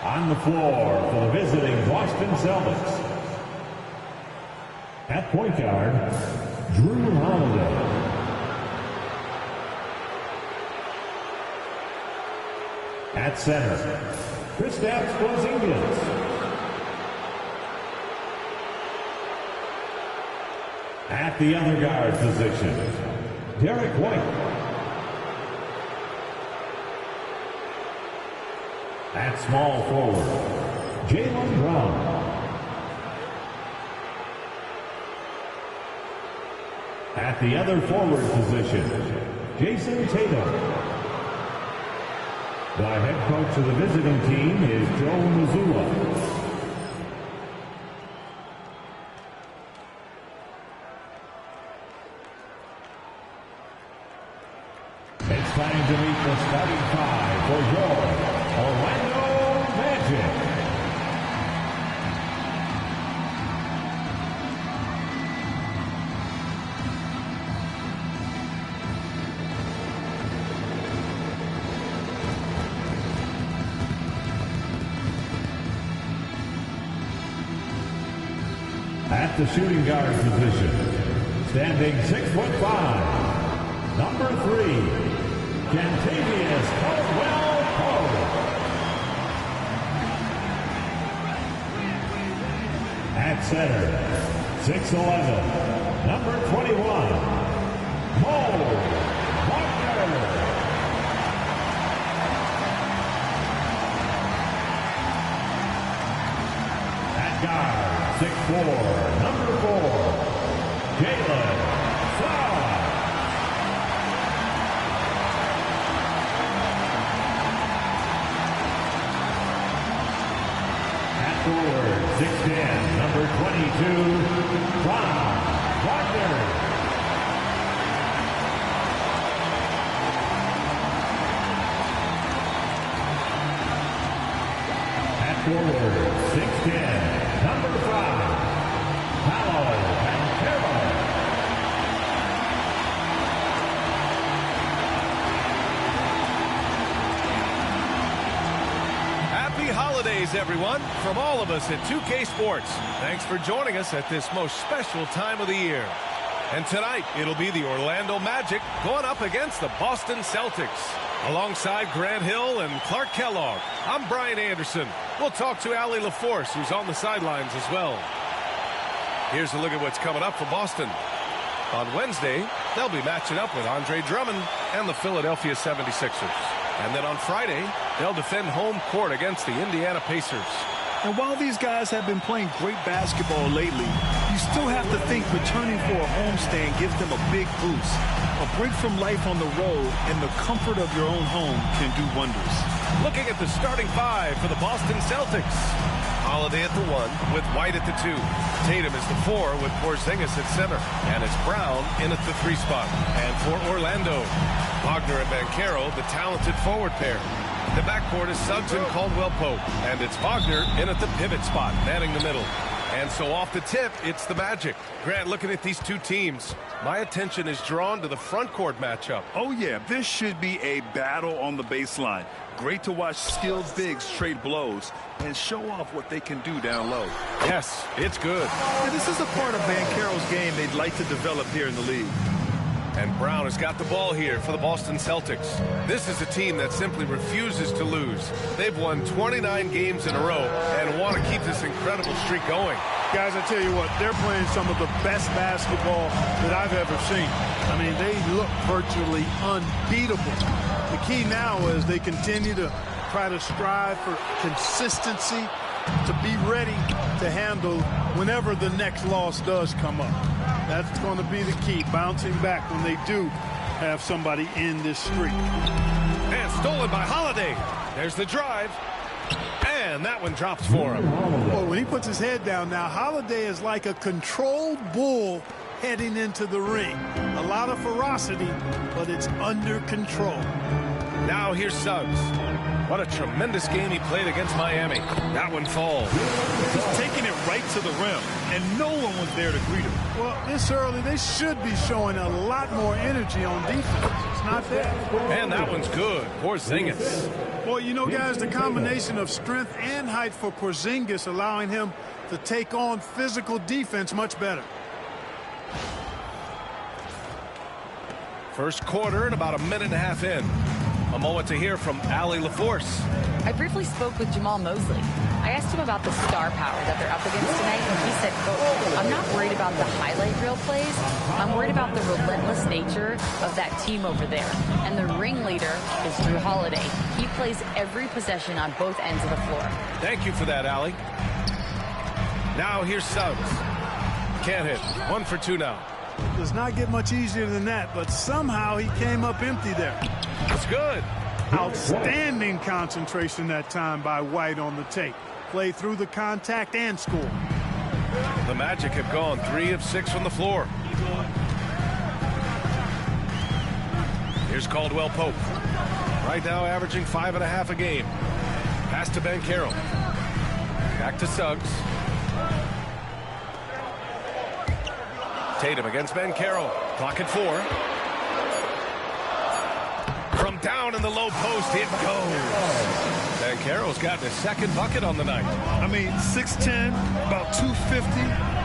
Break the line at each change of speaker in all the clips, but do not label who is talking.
On the floor for the visiting Boston Celtics. At point guard, Drew Holiday. At center, Kristaps Porzingis. At the other guard position, Derek White. At small forward, Jaylen Brown. At the other forward position, Jason Tatum. The head coach of the visiting team is Joe Mazzulla. It's time to meet the starting five for your Orlando Magic. At the shooting guard position, standing 6'5", number 3, Kentavious Caldwell-Pope. At center, 6'11", number 21, Mo Wagner. At guard, 6'4", number 4, Jalen Brown. At forward, 6'10", number 22, Von Wagner. At forward, 6'10", number 5, Paolo Banchero.
Happy holidays, everyone, from all of us at 2K Sports. Thanks for joining us at this most special time of the year. And tonight, it'll be the Orlando Magic going up against the Boston Celtics. Alongside Grant Hill and Clark Kellogg, I'm Brian Anderson. We'll talk to Allie LaForce, who's on the sidelines as well. Here's a look at what's coming up for Boston. On Wednesday, they'll be matching up with Andre Drummond and the Philadelphia 76ers. And then on Friday, they'll defend home court against the Indiana Pacers.
And while these guys have been playing great basketball lately, you still have to think returning for a homestand gives them a big boost. A break from life on the road and the comfort of your own home can do wonders.
Looking at the starting five for the Boston Celtics. Holiday at the 1 with White at the 2. Tatum is the 4 with Porzingis at center. And it's Brown in at the 3 spot. And for Orlando, Wagner and Banchero, the talented forward pair. The backcourt is Suggs and Caldwell-Pope. And it's Wagner in at the pivot spot, manning the middle. And so off the tip, it's the Magic. Grant, looking at these two teams, my attention is drawn to the front court matchup.
Oh, yeah, this should be a battle on the baseline. Great to watch skilled bigs trade blows and show off what they can do down low.
Yes, it's good.
And this is a part of Banchero's game they'd like to develop here in the league.
And Brown has got the ball here for the Boston Celtics. This is a team that simply refuses to lose. They've won 29 games in a row and want to keep this incredible streak going.
Guys, I tell you what, they're playing some of the best basketball that I've ever seen. I mean, they look virtually unbeatable. The key now is they continue to try to strive for consistency, to be ready to handle whenever the next loss does come up. That's going to be the key, bouncing back when they do have somebody in this streak.
And stolen by Holiday. There's the drive. And that one drops for him.
Well, when he puts his head down now, Holiday is like a controlled bull heading into the ring. A lot of ferocity, but it's under control.
Now here's Suggs. What a tremendous game he played against Miami. That one falls.
Just taking it right to the rim, and no one was there to greet him.
Well, this early, they should be showing a lot more energy on defense. It's not
And that one's good. Porzingis.
Well, you know, guys, the combination of strength and height for Porzingis allowing him to take on physical defense much better.
First quarter and about a minute and a half in. A moment to hear from Allie LaForce.
I briefly spoke with Jamal Mosley. I asked him about the star power that they're up against tonight, and he said, quote, "I'm not worried about the highlight reel plays. I'm worried about the relentless nature of that team over there. And the ringleader is Drew Holiday. He plays every possession on both ends of the floor."
Thank you for that, Allie. Now here's Suggs. Can't hit. 1 for 2 now.
Does not get much easier than that, but somehow he came up empty there.
It's good.
Outstanding concentration that time by White on the tape. Play through the contact and score.
The Magic have gone 3 of 6 from the floor. Here's Caldwell Pope. Right now averaging 5.5 a game. Pass to Banchero. Back to Suggs. Tatum against Banchero. Clock at 4. From down in the low post, it goes. Banchero's gotten his second bucket on the night.
I mean, 6'10", about 250.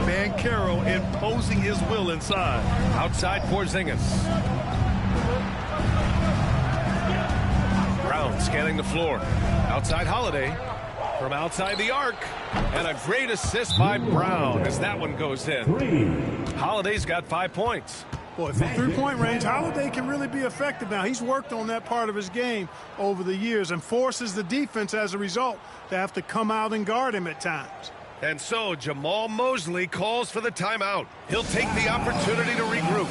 Banchero imposing his will inside.
Outside Porzingis. Brown scanning the floor. Outside Holiday. From outside the arc. And a great assist by Brown as that one goes in. Holiday's got 5 points.
Boy, from three-point range, Holiday can really be effective now. He's worked on that part of his game over the years and forces the defense as a result to have to come out and guard him at times.
And so Jamal Mosley calls for the timeout. He'll take the opportunity to regroup.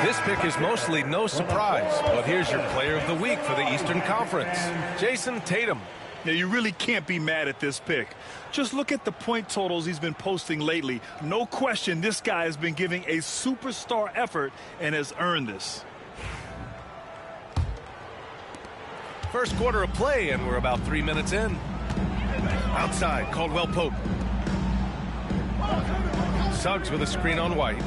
This pick is mostly no surprise, but here's your player of the week for the Eastern Conference, Jason Tatum.
Now, you really can't be mad at this pick. Just look at the point totals he's been posting lately. No question this guy has been giving a superstar effort and has earned this.
First quarter of play, and we're about 3 minutes in. Outside, Caldwell Pope. Suggs with a screen on White.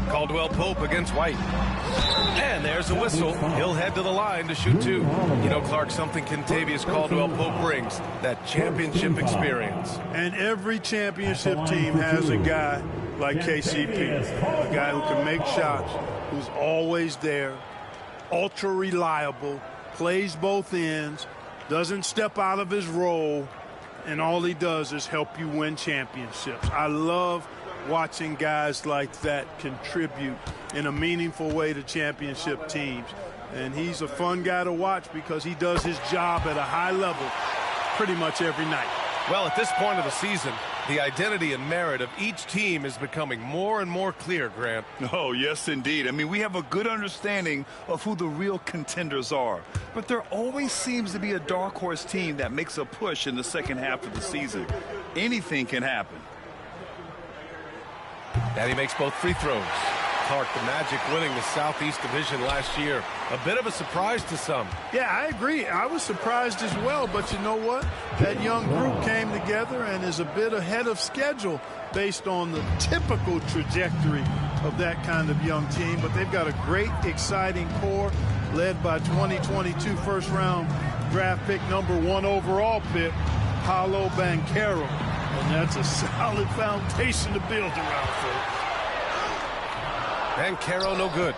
Caldwell Pope against White. And there's a whistle. He'll head to the line to shoot 2. You know, Clark, something Kentavious Caldwell Pope brings, that championship experience.
And every championship team has a guy like KCP, a guy who can make shots, who's always there, ultra reliable, plays both ends, doesn't step out of his role, and all he does is help you win championships. I love watching guys like that contribute in a meaningful way to championship teams. And he's a fun guy to watch because he does his job at a high level pretty much every night.
Well, at this point of the season, the identity and merit of each team is becoming more and more clear, Grant.
Oh, yes, indeed. I mean, we have a good understanding of who the real contenders are. But there always seems to be a dark horse team that makes a push in the second half of the season. Anything can happen.
And he makes both free throws. Clark, the Magic winning the Southeast Division last year. A bit of a surprise to some.
Yeah, I agree. I was surprised as well, but you know what? That young group came together and is a bit ahead of schedule based on the typical trajectory of that kind of young team. But they've got a great, exciting core led by 2022 first-round draft pick, #1 overall pick, Paolo Banchero. And that's a solid foundation to build around, folks.
Banchero no good.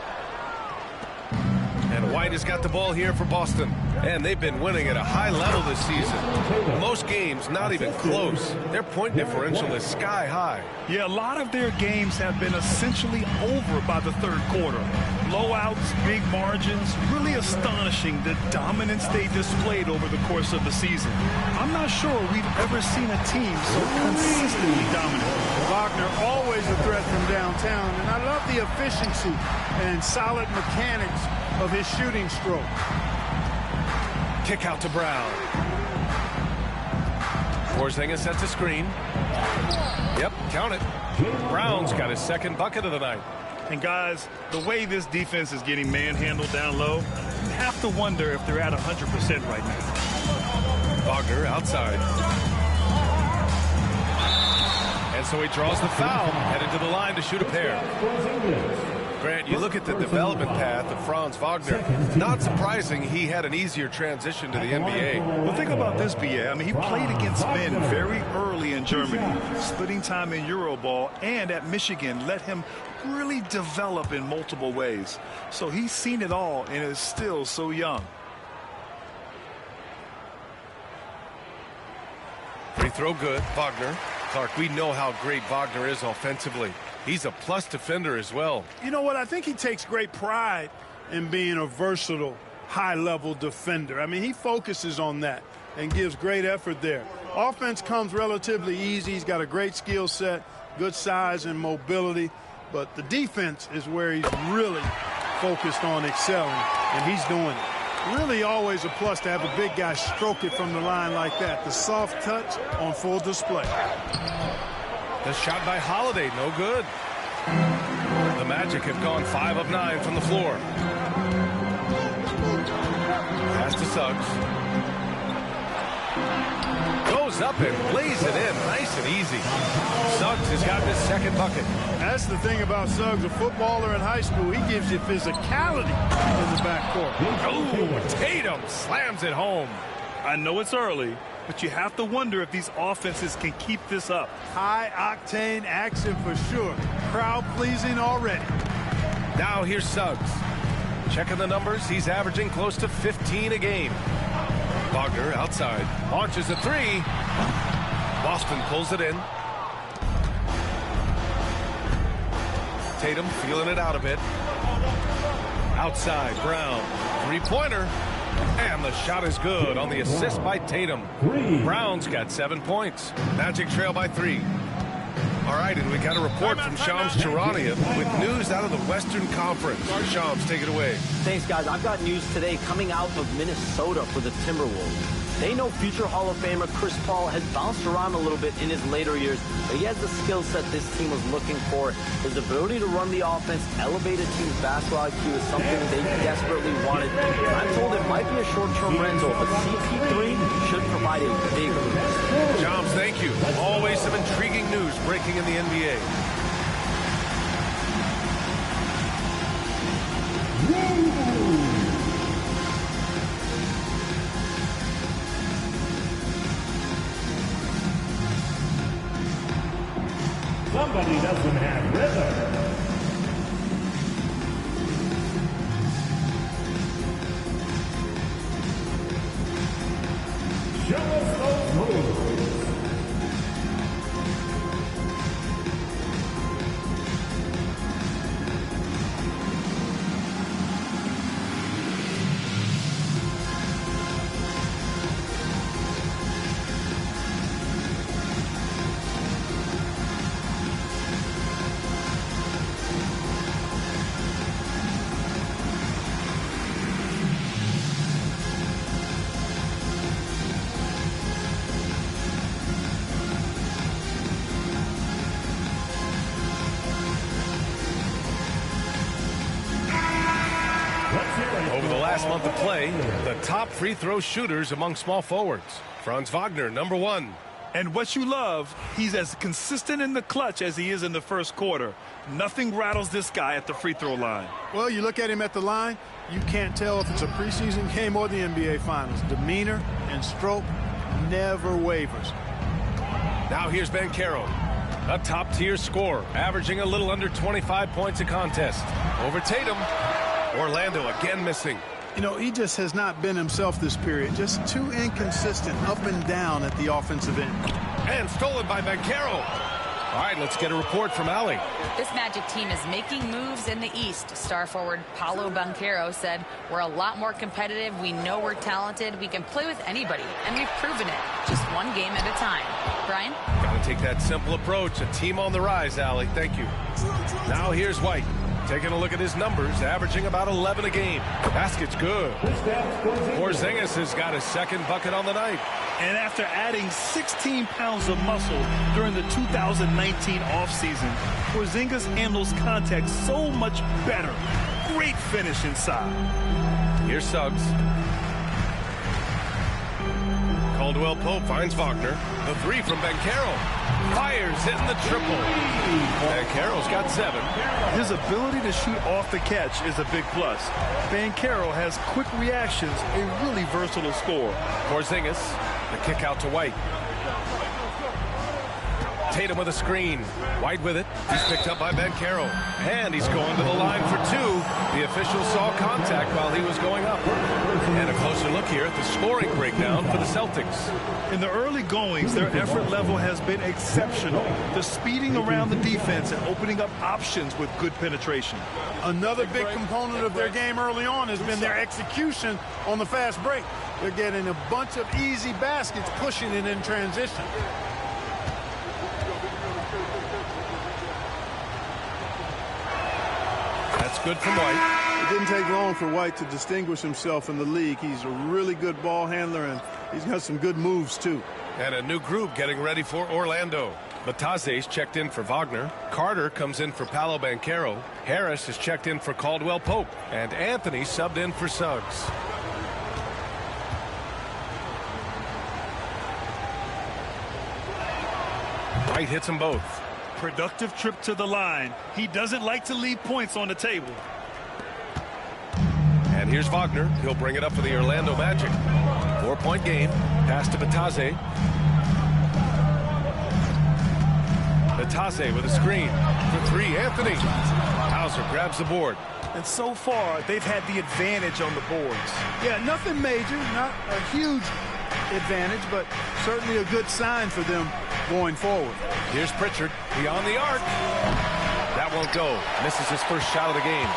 And White has got the ball here for Boston. And they've been winning at a high level this season. Most games not even close. Their point differential is sky high.
Yeah, a lot of their games have been essentially over by the third quarter. Blowouts, big margins, really astonishing the dominance they displayed over the course of the season. I'm not sure we've ever seen a team so consistently dominant.
Wagner always a threat from downtown, and I love the efficiency and solid mechanics of his shooting stroke.
Kick out to Brown. Porzingis sets a screen. Yep, count it. Brown's got his second bucket of the night.
And guys, the way this defense is getting manhandled down low, you have to wonder if they're at 100% right now.
Wagner outside. And so he draws the foul, headed to the line to shoot a pair. Grant, you look at the development path of Franz Wagner. Not surprising he had an easier transition to the NBA.
Well, think about this, B.A. I mean, he played against men very early in Germany, splitting time in Euroball, and at Michigan let him really develop in multiple ways. So he's seen it all and is still so young.
Free throw good, Wagner. Clark, we know how great Wagner is offensively. He's a plus defender as well.
You know what? I think he takes great pride in being a versatile, high-level defender. I mean, he focuses on that and gives great effort there. Offense comes relatively easy. He's got a great skill set, good size and mobility. But the defense is where he's really focused on excelling, and he's doing it. Really always a plus to have a big guy stroke it from the line like that. The soft touch on full display.
The shot by Holiday, no good. The Magic have gone 5 of 9 from the floor. Pass to Suggs. Goes up and lays it in, nice and easy. Suggs has got his second bucket.
That's the thing about Suggs, a footballer in high school. He gives you physicality in the backcourt.
Oh, Tatum slams it home.
I know it's early, but you have to wonder if these offenses can keep this up.
High-octane action for sure. Crowd-pleasing already.
Now here's Suggs. Checking the numbers, he's averaging close to 15 a game. Wagner outside. Launches a three. Boston pulls it in. Tatum feeling it out a bit. Outside, Brown. Three-pointer. And the shot is good on the assist by Tatum. Brown's got 7 points. Magic trail by 3. All right, and we got a report from Shams Charania with news out of the Western Conference. Shams, take it away.
Thanks, guys. I've got news today coming out of Minnesota for the Timberwolves. They know future Hall of Famer Chris Paul has bounced around a little bit in his later years, but he has the skill set this team was looking for. His ability to run the offense, elevate a team's basketball IQ is something they desperately wanted. I'm told it might be a short-term rental, but CP3 should provide a big boost.
Shams, thank you. Always some intriguing news breaking in the NBA.
Somebody doesn't have rhythm. Show us those moves.
last month of play, the top free throw shooters among small forwards. Franz Wagner, number 1.
And what you love, he's as consistent in the clutch as he is in the first quarter. Nothing rattles this guy at the free throw line.
Well, you look at him at the line, you can't tell if it's a preseason game or the NBA Finals. Demeanor and stroke never wavers.
Now here's Banchero, a top-tier scorer, averaging a little under 25 points a contest. Over Tatum, Orlando again missing.
You know, he just has not been himself this period. Just too inconsistent up and down at the offensive end.
And stolen by Banchero. All right, let's get a report from Ali.
This Magic team is making moves in the East. Star forward Paolo Banchero said, "We're a lot more competitive. We know we're talented. We can play with anybody, and we've proven it. Just one game at a time." Brian?
Got to take that simple approach. A team on the rise, Ali. Thank you. Now here's White. Taking a look at his numbers, averaging about 11 a game. Basket's good. Porzingis has got his second bucket on the night.
And after adding 16 pounds of muscle during the 2019 offseason, Porzingis handles contact so much better. Great finish inside.
Here's Suggs. Caldwell Pope finds Wagner. The three from Banchero. Fires, hitting the triple. Banchero's got 7.
His ability to shoot off the catch is a big plus. Banchero has quick reactions, a really versatile scorer.
Porzingis, the kick out to White. Tatum with a screen. White with it. He's picked up by Banchero. And he's going to the line for 2. The official saw contact while he was going up. And a closer look here at the scoring breakdown for the Celtics.
In the early goings, their effort level has been exceptional. The speeding around the defense and opening up options with good penetration.
Another big component of their game early on has been their execution on the fast break. They're getting a bunch of easy baskets, pushing it in transition.
That's good from White.
It didn't take long for White to distinguish himself in the league. He's a really good ball handler, and he's got some good moves, too.
And a new group getting ready for Orlando. Bataze's checked in for Wagner. Carter comes in for Paolo Banchero. Harris has checked in for Caldwell Pope. And Anthony subbed in for Suggs. White hits them both.
Productive trip to the line. He doesn't like to leave points on the table.
And here's Wagner. He'll bring it up for the Orlando Magic. 4-point game. Pass to Bataze. Bataze with a screen. For 3, Anthony. Hauser grabs the board.
And so far, they've had the advantage on the boards.
Yeah, nothing major, not a huge advantage, but certainly a good sign for them going forward.
Here's Pritchard beyond the arc. That won't go. Misses his first shot of the game.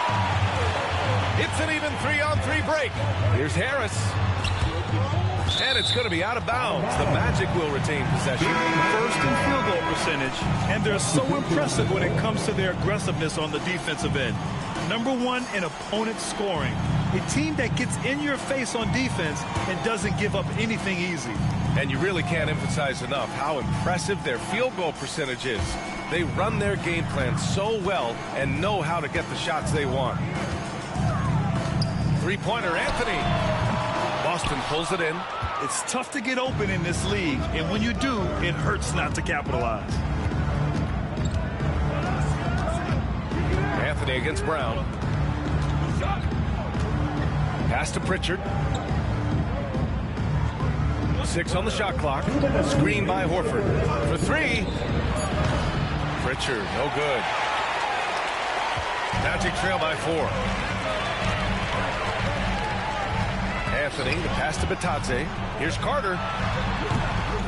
It's an even 3-on-3 break. Here's Harris. And it's going to be out of bounds. The Magic will retain possession.
First in field goal percentage, and they're so impressive when it comes to their aggressiveness on the defensive end. Number 1 in opponent scoring. A team that gets in your face on defense and doesn't give up anything easy.
And you really can't emphasize enough how impressive their field goal percentage is. They run their game plan so well and know how to get the shots they want. Three-pointer, Anthony. Boston pulls it in.
It's tough to get open in this league, and when you do, it hurts not to capitalize.
Anthony against Brown. Pass to Pritchard. 6 on the shot clock. Screen by Horford. For 3. Pritchard, no good. Magic trail by 4. Anthony, the pass to Bataze. Here's Carter.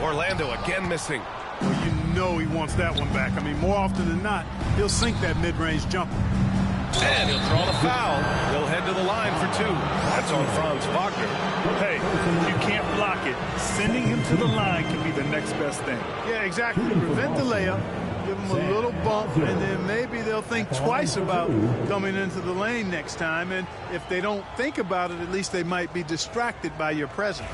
Orlando again missing.
Well, you know he wants that one back. I mean, more often than not, he'll sink that mid-range jumper.
And he'll draw the foul. He'll head to the line for 2. That's on Franz Wagner.
Hey, if you can't block it, sending him to the line can be the next best thing.
Yeah, exactly. Prevent the layup, give him a little bump, and then maybe they'll think twice about coming into the lane next time. And if they don't think about it, at least they might be distracted by your presence.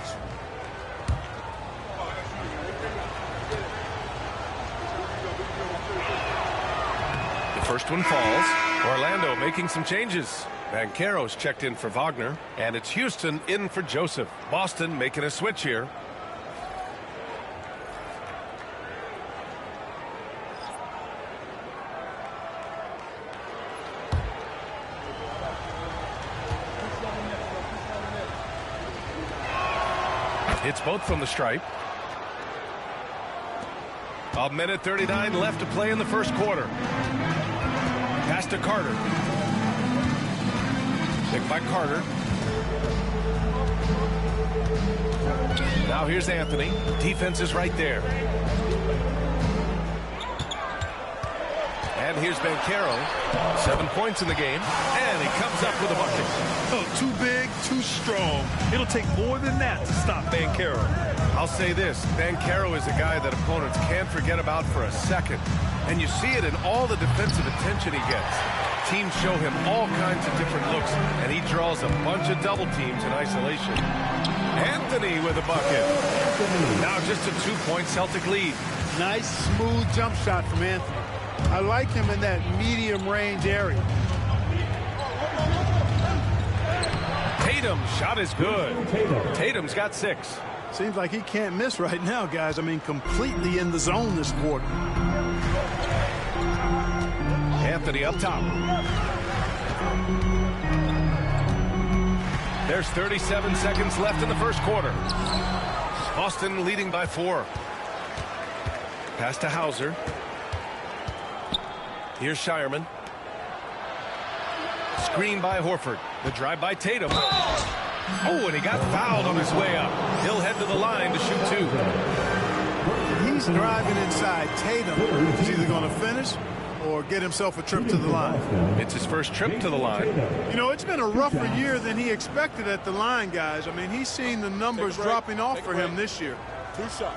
The first one falls. Orlando making some changes. Banchero's checked in for Wagner, and it's Houston in for Joseph. Boston making a switch here. Hits both from the stripe. A minute 39 left to play in the first quarter. Pass to Carter. Picked by Carter. Now here's Anthony. Defense is right there. And here's Banchero. 7 points in the game. And he comes up with a bucket.
Oh, too big, too strong. It'll take more than that to stop Banchero.
I'll say this. Banchero is a guy that opponents can't forget about for a second. And you see it in all the defensive attention he gets. Teams show him all kinds of different looks, and he draws a bunch of double teams in isolation. Anthony with a bucket. Now just a 2-point Celtic lead.
Nice, smooth jump shot from Anthony. I like him in that medium range area.
Tatum's shot is good. Tatum's got 6.
Seems like he can't miss right now, guys. I mean, completely in the zone this quarter.
Anthony up top. There's 37 seconds left in the first quarter. Boston leading by 4. Pass to Hauser. Here's Shireman. Screen by Horford. The drive by Tatum. Oh, and he got fouled on his way up. He'll head to the line to shoot 2.
He's driving inside. Tatum is either going to finish or get himself a trip to the line.
It's his first trip to the line.
You know, it's been a rougher year than he expected at the line, guys. I mean, he's seen the numbers dropping off for him this year. 2 shots.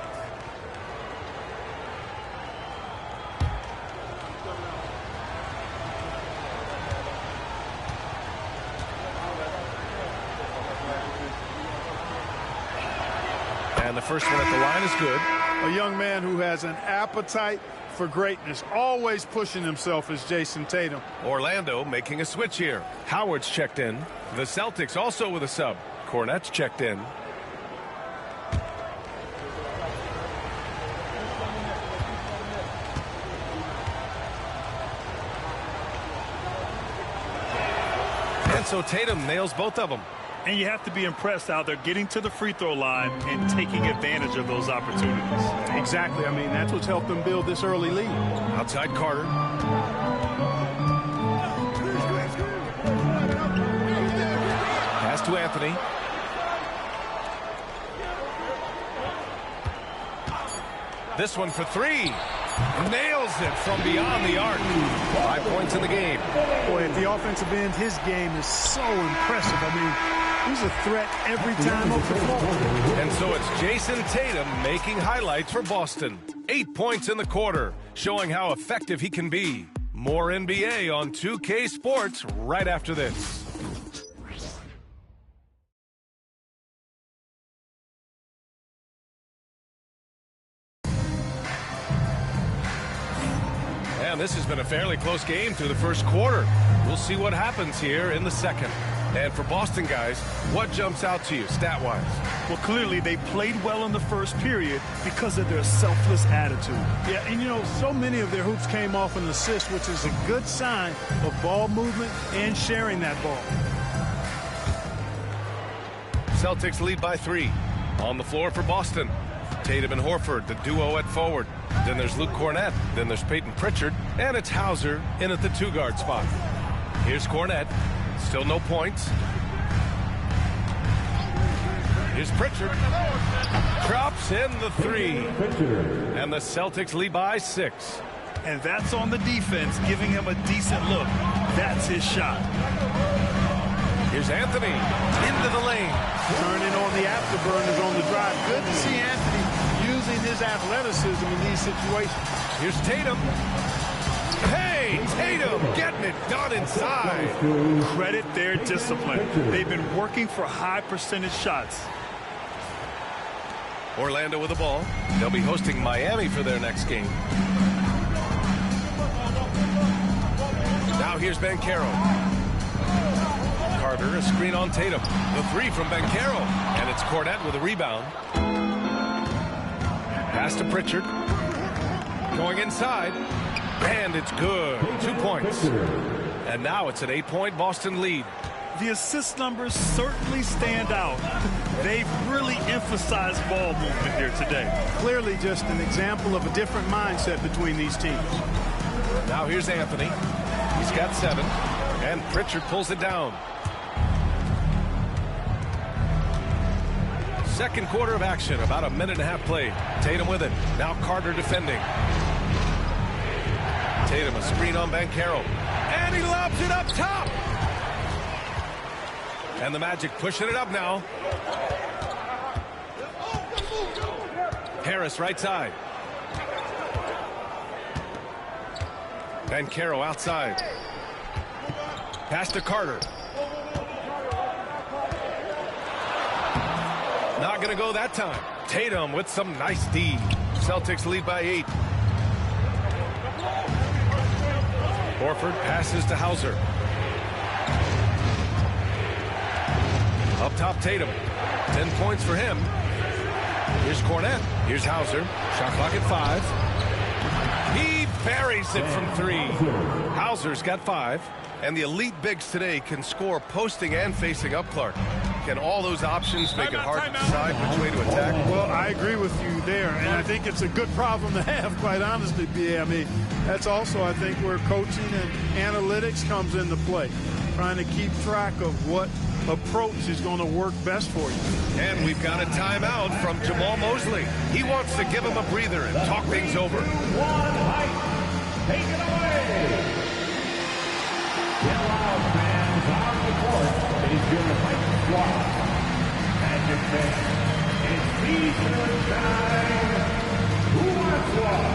And the first one at the line is good.
A young man who has an appetite for greatness, always pushing himself, is Jason Tatum.
Orlando making a switch here. Howard's checked in. The Celtics also with a sub. Cornette's checked in. And so Tatum nails both of them.
And you have to be impressed how they're getting to the free throw line and taking advantage of those opportunities.
Exactly. I mean, that's what's helped them build this early lead.
Outside Carter. Pass to Anthony. This one for 3. Nails it from beyond the arc. 5 points in the game.
Boy, at the offensive end, his game is so impressive. I mean, he's a threat every time up the floor.
And so it's Jason Tatum making highlights for Boston. 8 points in the quarter, showing how effective he can be. More NBA on 2K Sports right after this. And this has been a fairly close game through the first quarter. We'll see what happens here in the second. And for Boston guys, what jumps out to you stat-wise?
Well, clearly they played well in the first period because of their selfless attitude.
Yeah, and you know, so many of their hoops came off an assist, which is a good sign of ball movement and sharing that ball.
Celtics lead by 3. On the floor for Boston. Tatum and Horford, the duo at forward. Then there's Luke Cornette. Then there's Peyton Pritchard. And it's Hauser in at the 2-guard spot. Here's Cornette. Still no points. Here's Pritchard. Drops in the 3. And the Celtics lead by 6.
And that's on the defense, giving him a decent look. That's his shot.
Here's Anthony into the lane.
Turning on the afterburners on the drive. Good to see Anthony using his athleticism in these situations.
Here's Tatum. Hey, Tatum getting it done inside.
Credit their discipline. They've been working for high percentage shots.
Orlando with the ball. They'll be hosting Miami for their next game. Now Now here's Banchero. Carter, a screen on Tatum. The three from Banchero. And it's Cornette with a rebound. Pass to Pritchard. Going inside. And it's good. 2 points. And now it's an 8-point Boston lead.
The assist numbers certainly stand out. They've really emphasized ball movement here today.
Clearly just an example of a different mindset between these teams.
Now here's Anthony. He's got 7. And Pritchard pulls it down. Second quarter of action, about a minute and a half played. Tatum with it. Now Carter defending. Tatum, a screen on Banchero. And he lobs it up top. And the Magic pushing it up now. Harris right side. Banchero outside. Pass to Carter. Not going to go that time. Tatum with some nice D. Celtics lead by 8. Horford passes to Hauser. Up top, Tatum. 10 points for him. Here's Cornette. Here's Hauser. Shot clock at 5. He buries it from 3. Hauser's got 5. And the elite bigs today can score posting and facing up, Clark. Can all those options make it hard to decide which way to attack?
Well, I agree with you there, and I think it's a good problem to have, quite honestly, B.A. I mean, that's also, I think, where coaching and analytics comes into play. Trying to keep track of what approach is going to work best for you.
And we've got a timeout from Jamal Mosley. He wants to give him a breather and talk things over.
One height. Take it away. Get loud, fans. On the court is your fight squad. Magic fans, it's season time. Who wants one?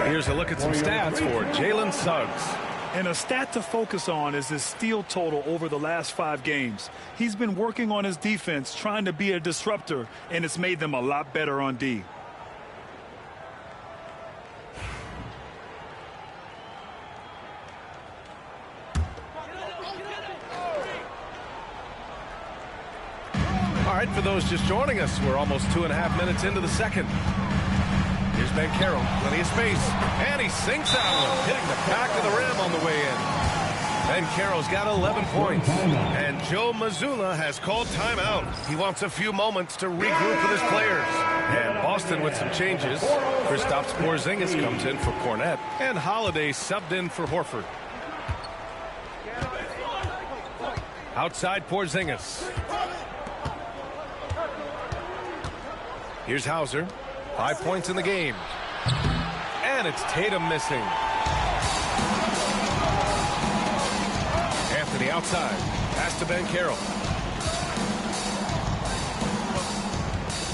Here's a look at some stats for Jalen Suggs.
And a stat to focus on is his steal total over the last 5 games. He's been working on his defense, trying to be a disruptor, and it's made them a lot better on D.
All right, for those just joining us, we're almost 2.5 minutes into the second. Here's Banchero, plenty of space, and he sinks that one, hitting the back of the rim on the way in. Banchero's got 11 points, and Joe Mazzulla has called timeout. He wants a few moments to regroup with his players. And Boston with some changes. Kristaps Porzingis comes in for Cornette, and Holiday subbed in for Horford. Outside Porzingis. Here's Hauser. 5 points in the game. And it's Tatum missing. Anthony outside. Pass to Banchero.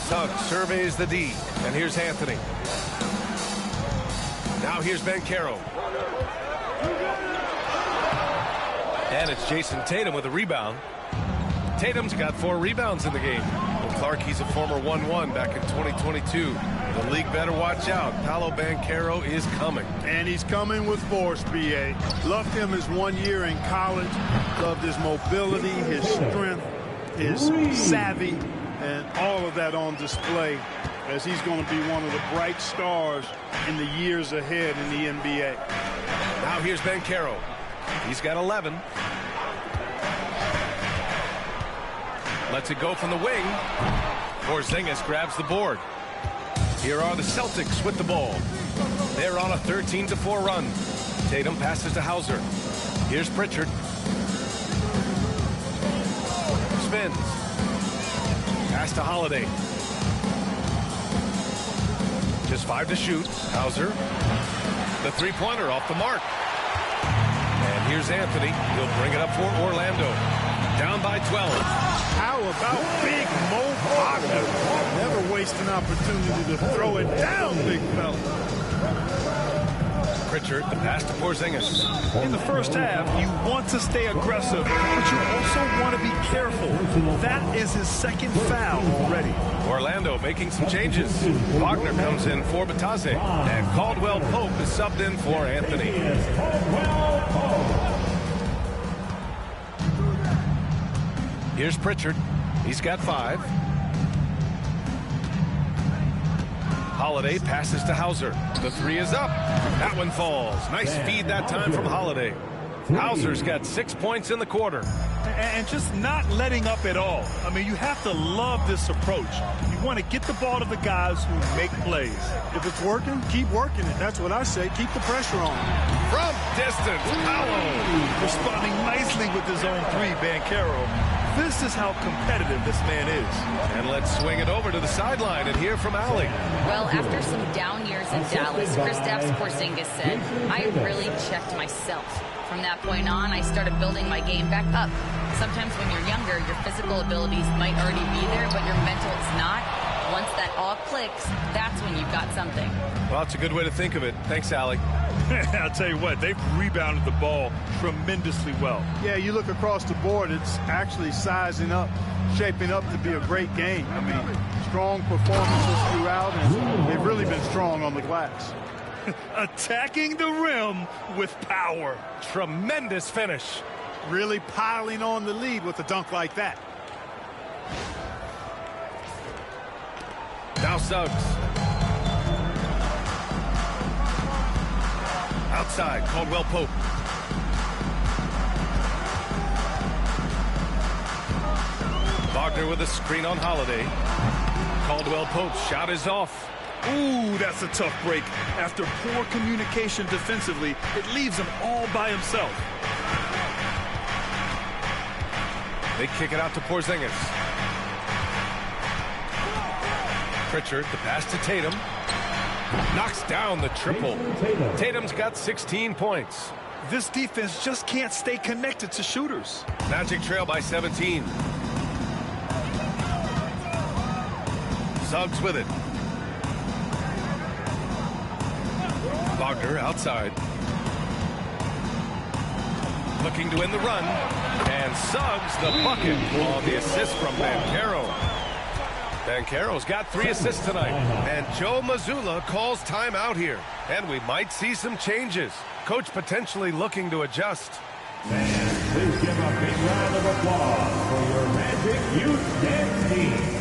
Suggs surveys the D. And here's Anthony. Now here's Banchero. And it's Jason Tatum with a rebound. Tatum's got 4 rebounds in the game. Well, Clark, he's a former 1-1 back in 2022. The league better watch out. Paolo Banchero is coming.
And he's coming with force, B.A. Loved him his 1 year in college. Loved his mobility, his strength, his savvy, and all of that on display as he's going to be one of the bright stars in the years ahead in the NBA.
Now here's Banchero. He's got 11. Lets it go from the wing. Porzingis grabs the board. Here are the Celtics with the ball. They're on a 13-4 run. Tatum passes to Hauser. Here's Pritchard. Spins. Pass to Holiday. Just 5 to shoot. Hauser. The three-pointer off the mark. And here's Anthony. He'll bring it up for Orlando. Down by 12.
How about Big Mo Wagner? Never waste an opportunity to throw it down, big fella.
Pritchard, the pass to Porzingis.
In the first half, you want to stay aggressive, but you also want to be careful. That is his second foul already.
Orlando making some changes. Wagner comes in for Batase, and Caldwell Pope is subbed in for Anthony. Here's Pritchard. He's got 5. Holiday passes to Hauser. The 3 is up. That one falls. Nice feed that time from Holiday. Hauser's got 6 points in the quarter.
And just not letting up at all. I mean, you have to love this approach. You want to get the ball to the guys who make plays.
If it's working, keep working it. That's what I say. Keep the pressure on.
From distance, Paolo.
Responding nicely with his own 3, Banchero. This is how competitive this man is.
And let's swing it over to the sideline and hear from Allie.
Well, after some down years in Dallas, Kristaps Porzingis said, I really checked myself. From that point on, I started building my game back up. Sometimes when you're younger, your physical abilities might already be there, but your mental is not. Once that all clicks, that's when you've got something.
Well, it's a good way to think of it. Thanks, Allie.
I'll tell you what, they've rebounded the ball tremendously well.
Yeah, you look across the board, it's actually sizing up, shaping up to be a great game. I mean, strong performances throughout, and they've really been strong on the glass.
Attacking the rim with power.
Tremendous finish.
Really piling on the lead with a dunk like that.
Now Suggs. Outside, Caldwell Pope. Wagner with a screen on Holiday. Caldwell Pope's shot is off.
Ooh, that's a tough break. After poor communication defensively, it leaves him all by himself.
They kick it out to Porzingis. Pritchard, the pass to Tatum. Knocks down the triple. Tatum's got 16 points.
This defense just can't stay connected to shooters.
Magic trail by 17. Suggs with it. Wagner outside. Looking to win the run. And Suggs the bucket on the assist from Banchero. Banchero's got 3 assists tonight. And Joe Mazzulla calls timeout here. And we might see some changes. Coach potentially looking to adjust.
Fans, please give a big round of applause for your Magic Youth Dance Team.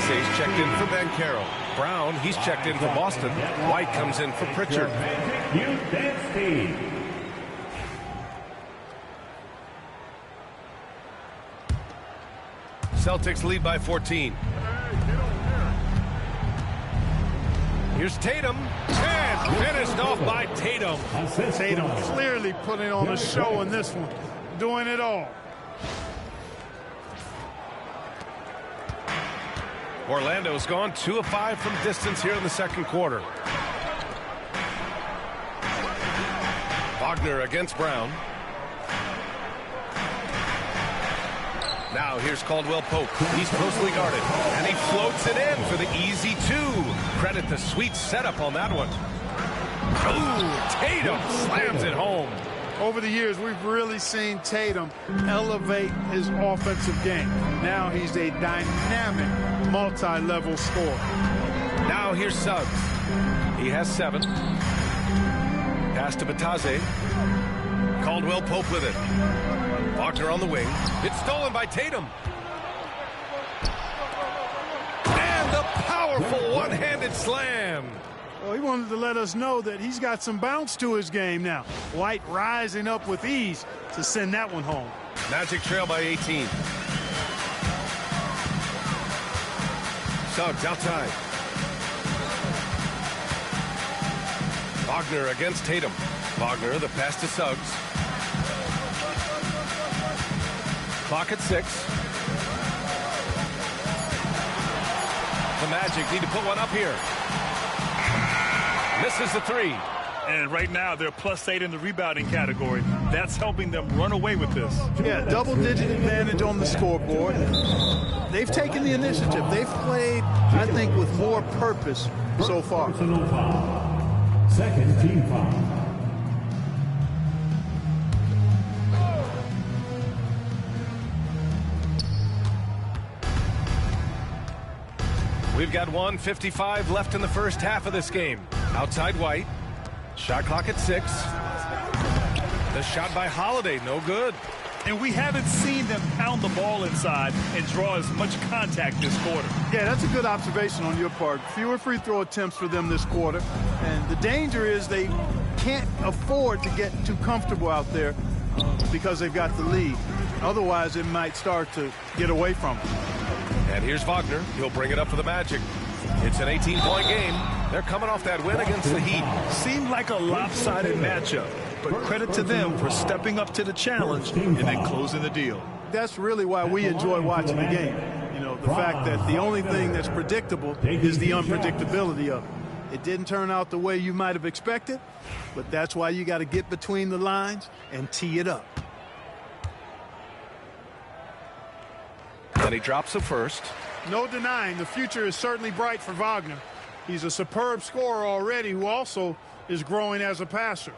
Batase's checked in for Banchero. Brown, he's checked in for Boston. White comes in for Pritchard.
Magic Youth Dance Team.
Celtics lead by 14. Here's Tatum, and finished off by Tatum.
Tatum clearly putting on a show in this one, doing it all.
Orlando's gone 2 of 5 from distance here in the second quarter. Wagner against Brown. Now here's Caldwell Pope. He's closely guarded, and he floats it in for the easy 2. Credit the sweet setup on that one. Ooh, Tatum slams it home.
Over the years, we've really seen Tatum elevate his offensive game. Now he's a dynamic, multi-level scorer.
Now here's Suggs. He has 7. Pass to Batase. Caldwell Pope with it. Wagner on the wing. It's stolen by Tatum. And the powerful one-handed slam.
Well, he wanted to let us know that he's got some bounce to his game now. White rising up with ease to send that one home.
Magic trail by 18. Suggs outside. Wagner against Tatum. Wagner, the pass to Suggs. Clock at 6. The Magic need to put one up here. Misses the 3.
And right now, they're +8 in the rebounding category. That's helping them run away with this.
Yeah, double-digit advantage on the scoreboard. They've taken the initiative. They've played, I think, with more purpose so far.
Second team foul.
We've got 1:55 left in the first half of this game. Outside White. Shot clock at 6. The shot by Holiday, no good.
And we haven't seen them pound the ball inside and draw as much contact this quarter.
Yeah, that's a good observation on your part. Fewer free throw attempts for them this quarter. And the danger is they can't afford to get too comfortable out there because they've got the lead. Otherwise, it might start to get away from them.
And here's Wagner. He'll bring it up for the Magic. It's an 18-point game. They're coming off that win against the Heat.
Seemed like a lopsided matchup, but credit to them for stepping up to the challenge and then closing the deal.
That's really why we enjoy watching the game. You know, the fact that the only thing that's predictable is the unpredictability of it. It didn't turn out the way you might have expected, but that's why you got to get between the lines and tee it up.
And he drops the first.
No denying the future is certainly bright for Wagner. He's a superb scorer already who also is growing as a passer.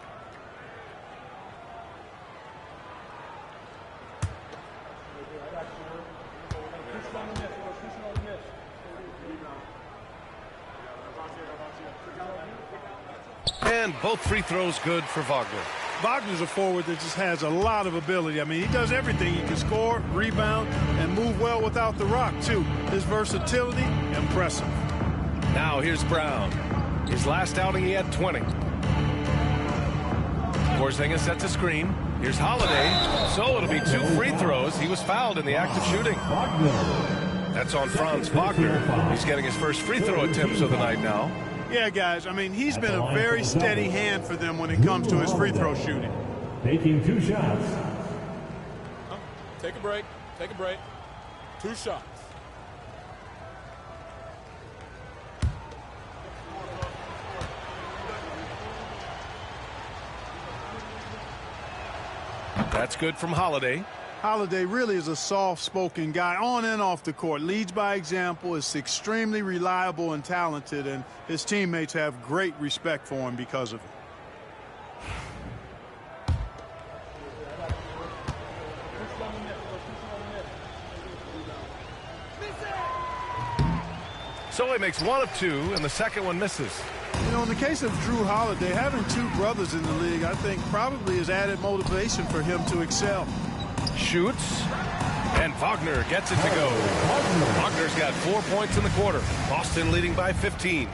And both free throws good for Wagner.
Wagner's a forward that just has a lot of ability. I mean, he does everything. He can score, rebound, and move well without the rock, too. His versatility, impressive.
Now here's Brown. His last outing, he had 20. Porzingis sets a screen. Here's Holiday. So it'll be 2 free throws. He was fouled in the act of shooting. That's on Franz Wagner. He's getting his first free throw attempts of the night now.
Yeah, guys, I mean, he's been a very steady hand for them when it comes to his free throw shooting.
Taking 2 shots.
Take a break. Take a break. 2 shots.
That's good from Holiday.
Holiday really is a soft-spoken guy on and off the court. Leads by example, is extremely reliable and talented, and his teammates have great respect for him because of it.
So he makes 1 of 2, and the second one misses.
You know, in the case of Drew Holiday, having 2 brothers in the league, I think probably is added motivation for him to excel.
Shoots, and Wagner gets it to go. Wagner's got 4 points in the quarter. Boston leading by 15.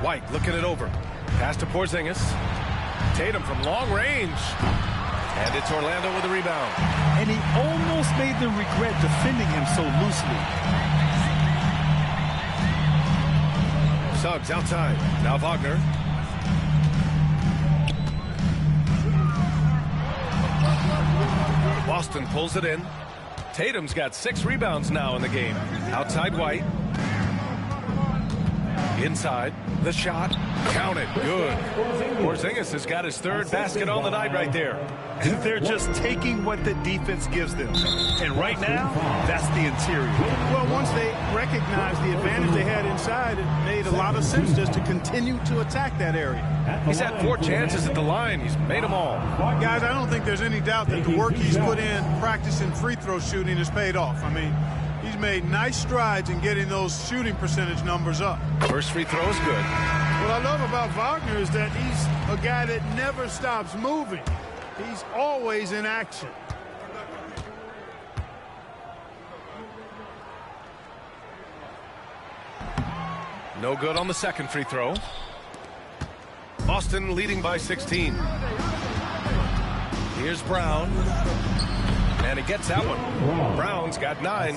White looking it over. Pass to Porzingis. Tatum from long range. And it's Orlando with the rebound.
And he almost made them regret defending him so loosely.
Suggs outside. Now Wagner. Boston pulls it in. Tatum's got 6 rebounds now in the game. Outside White. Inside. The shot. Count it. Good. Porzingis has got his 3rd basket on the night right there.
They're just taking what the defense gives them. And right now, that's the interior.
Well, once they recognized the advantage they had inside, it made a lot of sense just to continue to attack that area.
He's had 4 chances at the line. He's made them all.
Guys, I don't think there's any doubt that the work he's put in practicing free throw shooting has paid off. I mean, he's made nice strides in getting those shooting percentage numbers up.
First free throw is good.
What I love about Wagner is that he's a guy that never stops moving. He's always in action.
No good on the second free throw. Boston leading by 16. Here's Brown. And he gets that one. Brown's got 9.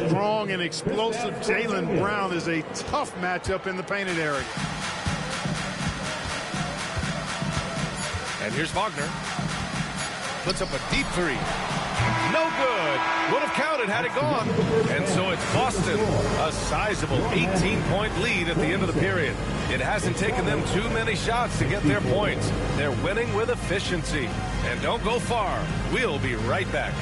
Strong and explosive Jaylen Brown is a tough matchup in the painted area.
And here's Wagner. Puts up a deep 3. No good. Would have counted had it gone. And so it's Boston. A sizable 18-point lead at the end of the period. It hasn't taken them too many shots to get their points. They're winning with efficiency. And don't go far. We'll be right back.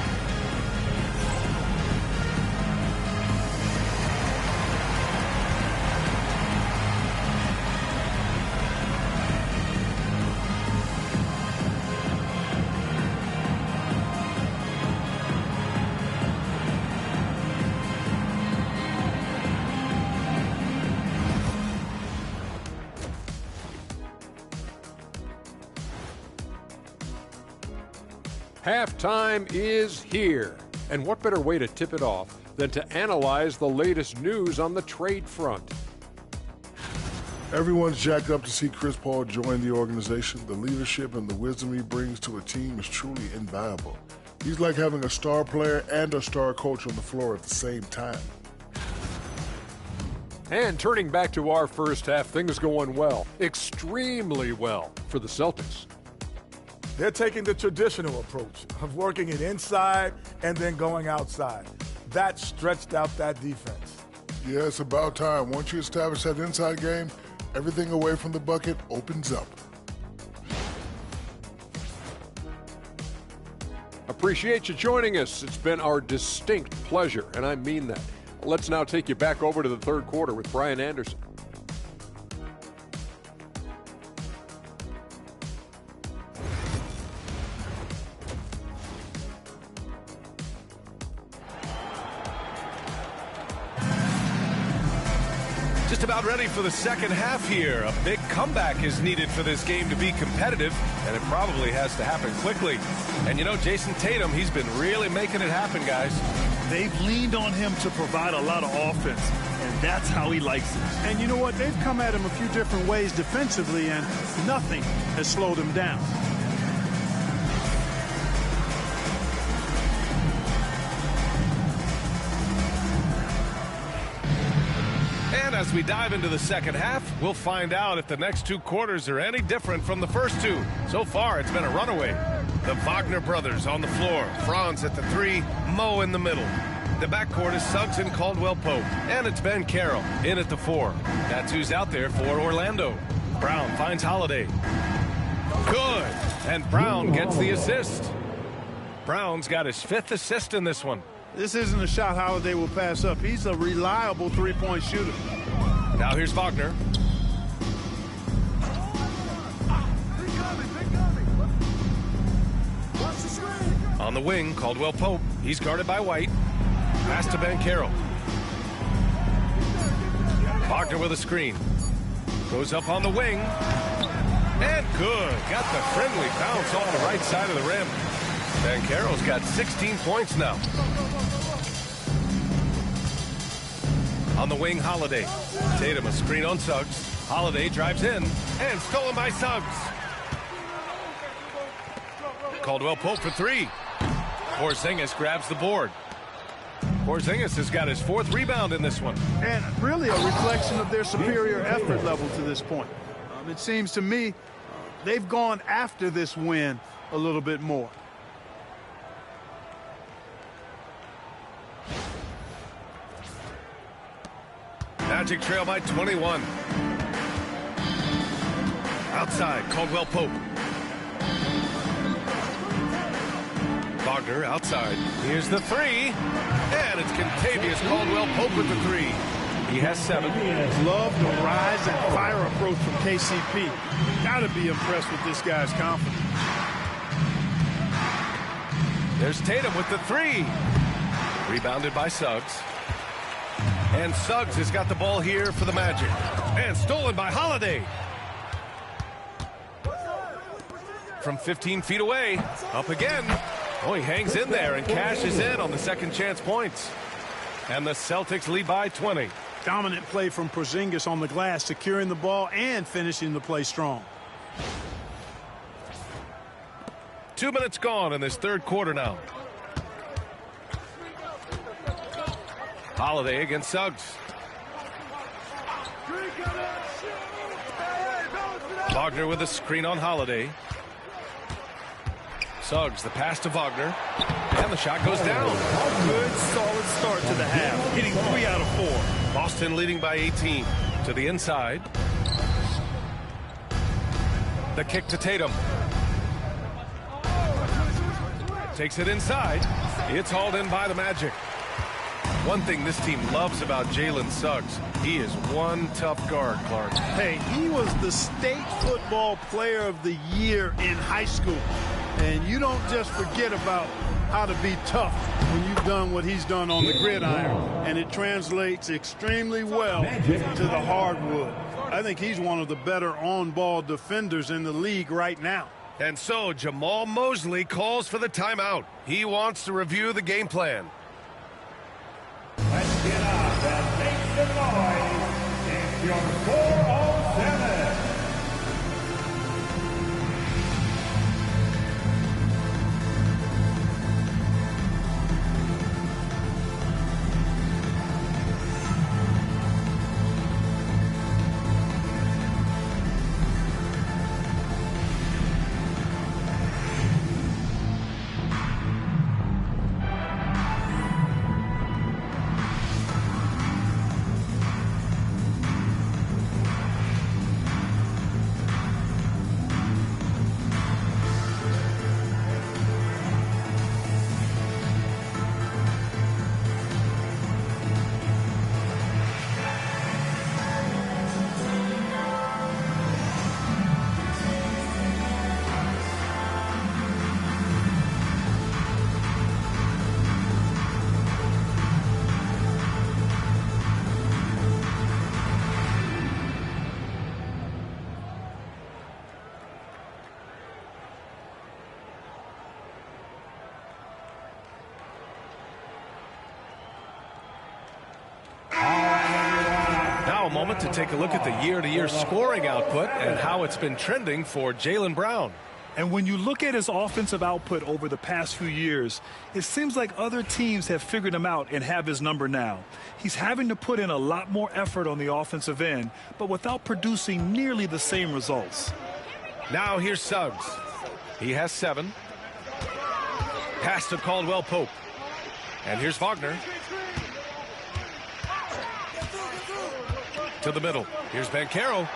Halftime is here. And what better way to tip it off than to analyze the latest news on the trade front?
Everyone's jacked up to see Chris Paul join the organization. The leadership and the wisdom he brings to a team is truly invaluable. He's like having a star player and a star coach on the floor at the same time.
And turning back to our first half, things going well, extremely well for the Celtics.
They're taking the traditional approach of working it inside and then going outside. That stretched out that defense.
Yeah, it's about time. Once you establish that inside game, everything away from the bucket opens up.
Appreciate you joining us. It's been our distinct pleasure, and I mean that. Let's now take you back over to the third quarter with Brian Anderson.
Just about ready for the second half here. A big comeback is needed for this game to be competitive, and it probably has to happen quickly. And you know, Jason Tatum, he's been really making it happen, guys.
They've leaned on him to provide a lot of offense, and that's how he likes it.
And you know what? They've come at him a few different ways defensively, and nothing has slowed him down.
And as we dive into the second half, we'll find out if the next 2 quarters are any different from the first 2. So far, it's been a runaway. The Wagner brothers on the floor. Franz at the 3, Mo in the middle. The backcourt is Suggs and Caldwell-Pope. And it's Ben Carroll in at the 4. That's who's out there for Orlando. Brown finds Holiday. Good. And Brown gets the assist. Brown's got his 5th assist in this one.
This isn't a shot Holiday will pass up. He's a reliable three-point shooter.
Now here's Wagner. On the wing, Caldwell-Pope. He's guarded by White. Pass to Ben Carroll. Wagner with a screen. Goes up on the wing. And good. Got the friendly bounce off the right side of the rim. Ben Carroll's got 16 points now. On the wing, Holiday. Tatum a screen on Suggs. Holiday drives in and stolen by Suggs. Caldwell-Pope for 3. Porzingis grabs the board. Porzingis has got his 4th rebound in this one.
And really a reflection of their superior effort level to this point. It seems to me they've gone after this win a little bit more.
Magic trail by 21. Outside, Caldwell Pope. Wagner outside. Here's the 3. And it's Contavious Caldwell Pope with the 3. He has 7.
Love the rise and fire approach from KCP. Gotta be impressed with this guy's confidence.
There's Tatum with the 3. Rebounded by Suggs. And Suggs has got the ball here for the Magic. And stolen by Holiday. From 15 feet away. Up again. Oh, he hangs in there and cashes in on the second chance points. And the Celtics lead by 20.
Dominant play from Porzingis on the glass, securing the ball and finishing the play strong.
2 minutes gone in this 3rd quarter now. Holiday against Suggs. Wagner with a screen on Holiday. Suggs, the pass to Wagner. And the shot goes down.
A good, solid start to the half, hitting 3 out of 4.
Boston leading by 18. To the inside. The kick to Tatum. Takes it inside. It's hauled in by the Magic. One thing this team loves about Jalen Suggs, he is one tough guard, Clark.
Hey, he was the state football player of the year in high school. And you don't just forget about how to be tough when you've done what he's done on the gridiron. And it translates extremely well to the hardwood. I think he's one of the better on-ball defenders in the league right now.
And so Jamal Mosley calls for the timeout. He wants to review the game plan.
Let's get up and make some noise. It's your 407.
Now a moment to take a look at the year-to-year scoring output and how it's been trending for Jaylen Brown.
And when you look at his offensive output over the past few years, it seems like other teams have figured him out and have his number now. He's having to put in a lot more effort on the offensive end, but without producing nearly the same results.
Now here's Suggs. He has 7. Pass to Caldwell Pope. And here's Wagner. To the middle. Here's Banchero.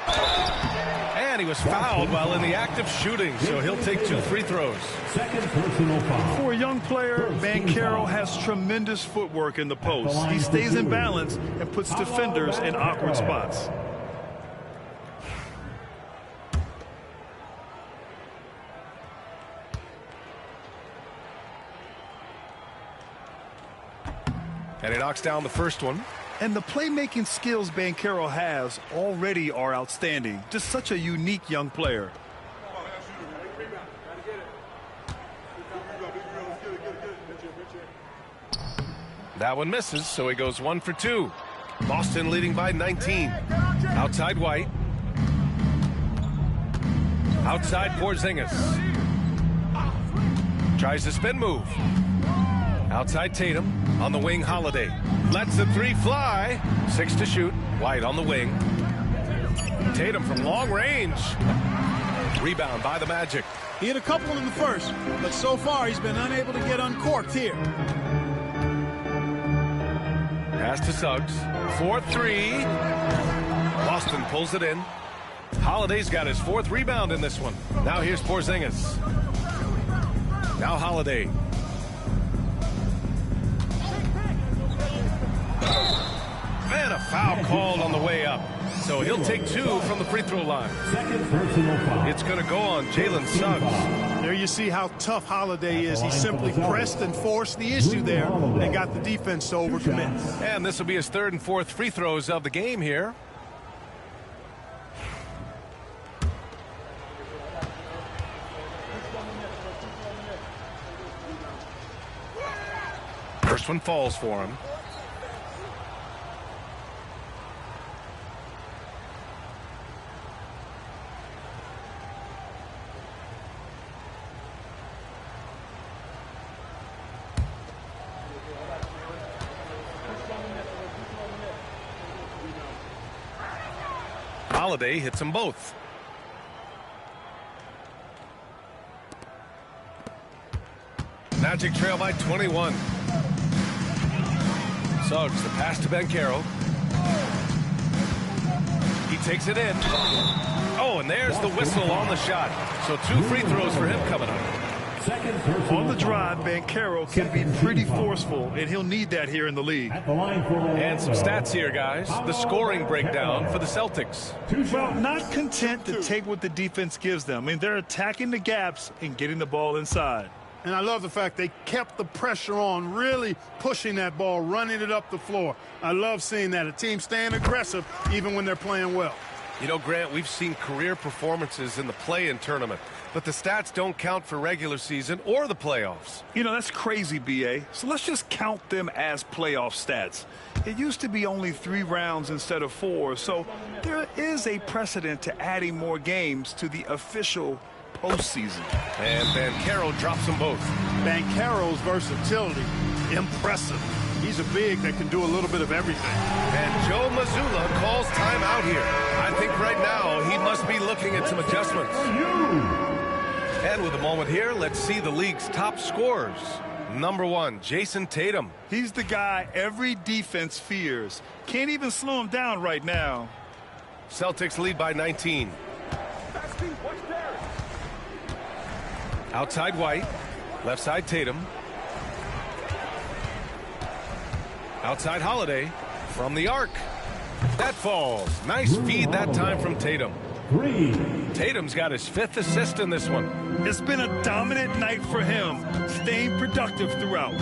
And he was fouled while in the act of shooting, so he'll take 2 free throws.
Second personal foul.
For a young player, Banchero has tremendous footwork in the post. He stays in balance and puts defenders in awkward spots.
And he knocks down the first one.
And the playmaking skills Banchero has already are outstanding. Just such a unique young player.
That one misses, so he goes 1 for 2. Boston leading by 19. Outside White. Outside Porzingis. Tries the spin move. Outside Tatum. On the wing, Holiday. Lets the three fly. 6 to shoot. White on the wing. Tatum from long range. Rebound by the Magic.
He had a couple in the first, but so far he's been unable to get uncorked here.
Pass to Suggs. 4-3. Boston pulls it in. Holiday's got his 4th rebound in this one. Now here's Porzingis. Now Holiday. And a foul called on the way up. So he'll take 2 from the free throw line. It's going to go on Jalen Suggs.
There you see how tough Holiday is. He simply pressed and forced the issue there and got the defense to overcommit.
And this will be his 3rd and 4th free throws of the game here. First one falls for him. Holiday hits them both. Magic trail by 21. Suggs, the pass to Banchero. He takes it in. Oh, and there's the whistle on the shot. So 2 free throws for him coming up.
On the drive, Banchero can be pretty forceful, and he'll need that here in the league.
And some stats here, guys. The scoring breakdown for the Celtics.
Well, not content to take what the defense gives them. I mean, they're attacking the gaps and getting the ball inside.
And I love the fact they kept the pressure on, really pushing that ball, running it up the floor. I love seeing that. A team staying aggressive even when they're playing well.
You know, Grant, we've seen career performances in the play-in tournament, but the stats don't count for regular season or the playoffs.
You know, that's crazy, B.A. So let's just count them as playoff stats. It used to be only 3 rounds instead of 4, so there is a precedent to adding more games to the official postseason.
And Banchero drops them both.
Banchero's versatility, impressive. He's a big that can do a little bit of everything.
And Joe Mazzulla calls timeout here. I think right now he must be looking at some adjustments. And with a moment here, let's see the league's top scorers. Number 1, Jason Tatum.
He's the guy every defense fears. Can't even slow him down right now.
Celtics lead by 19. Outside White. Left side Tatum. Outside Holiday. From the arc. That falls. Nice feed that time from Tatum. Tatum's got his 5th assist in this one.
It's been a dominant night for him, staying productive throughout.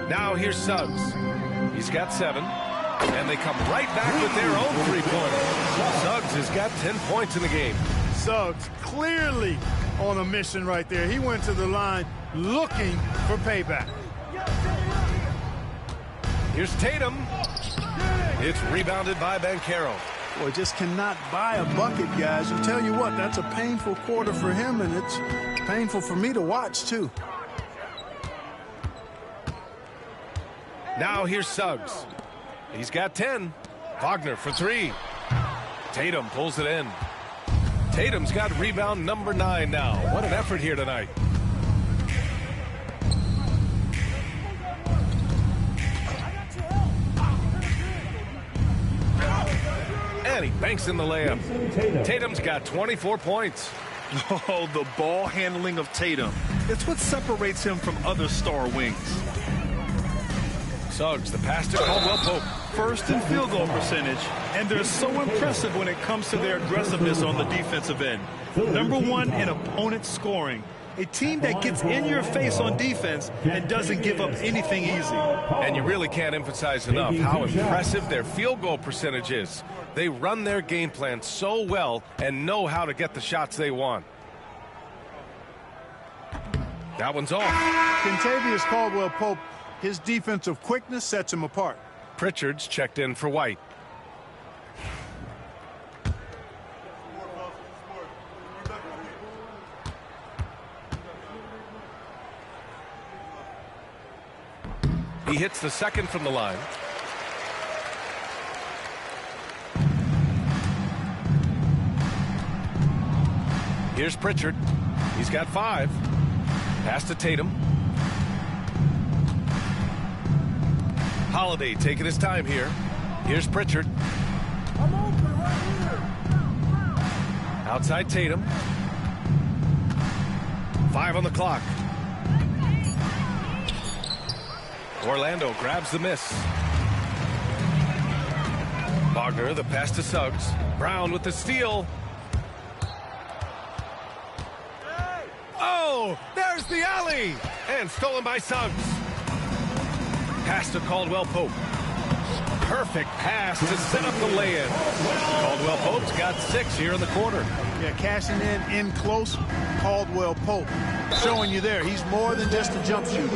Now here's Suggs. He's got 7. And they come right back with their own 3-pointer. Suggs has got 10 points in the game.
Suggs clearly on a mission right there. He went to the line looking for payback.
Here's Tatum. It's rebounded by Banchero.
Boy, just cannot buy a bucket, guys. And tell you what, that's a painful quarter for him, and it's painful for me to watch, too.
Now here's Suggs. He's got 10. Wagner for 3. Tatum pulls it in. Tatum's got rebound number 9 now. What an effort here tonight. And he banks in the layup. Tatum's got 24 points.
Oh, the ball handling of Tatum. It's what separates him from other star wings.
Suggs, the pass to Caldwell Pope.
First in field goal percentage, and they're so impressive when it comes to their aggressiveness on the defensive end. Number 1 in opponent scoring. A team that gets in your face on defense and doesn't give up anything easy.
And you really can't emphasize enough how impressive their field goal percentage is. They run their game plan so well and know how to get the shots they want. That one's off.
Kentavious Caldwell-Pope, his defensive quickness sets him apart.
Pritchard's checked in for White. He hits the second from the line. Here's Pritchard. He's got 5. Pass to Tatum. Holiday taking his time here. Here's Pritchard.
I'm open right here.
Outside Tatum. 5 on the clock. Orlando grabs the miss. Wagner, the pass to Suggs. Brown with the steal. Oh, there's the alley. And stolen by Suggs. Pass to Caldwell Pope. Perfect pass to set up the lay-in. Caldwell Pope's got 6 here in the quarter.
Yeah, cashing in close. Caldwell Pope showing you there. He's more than just a jump shooter.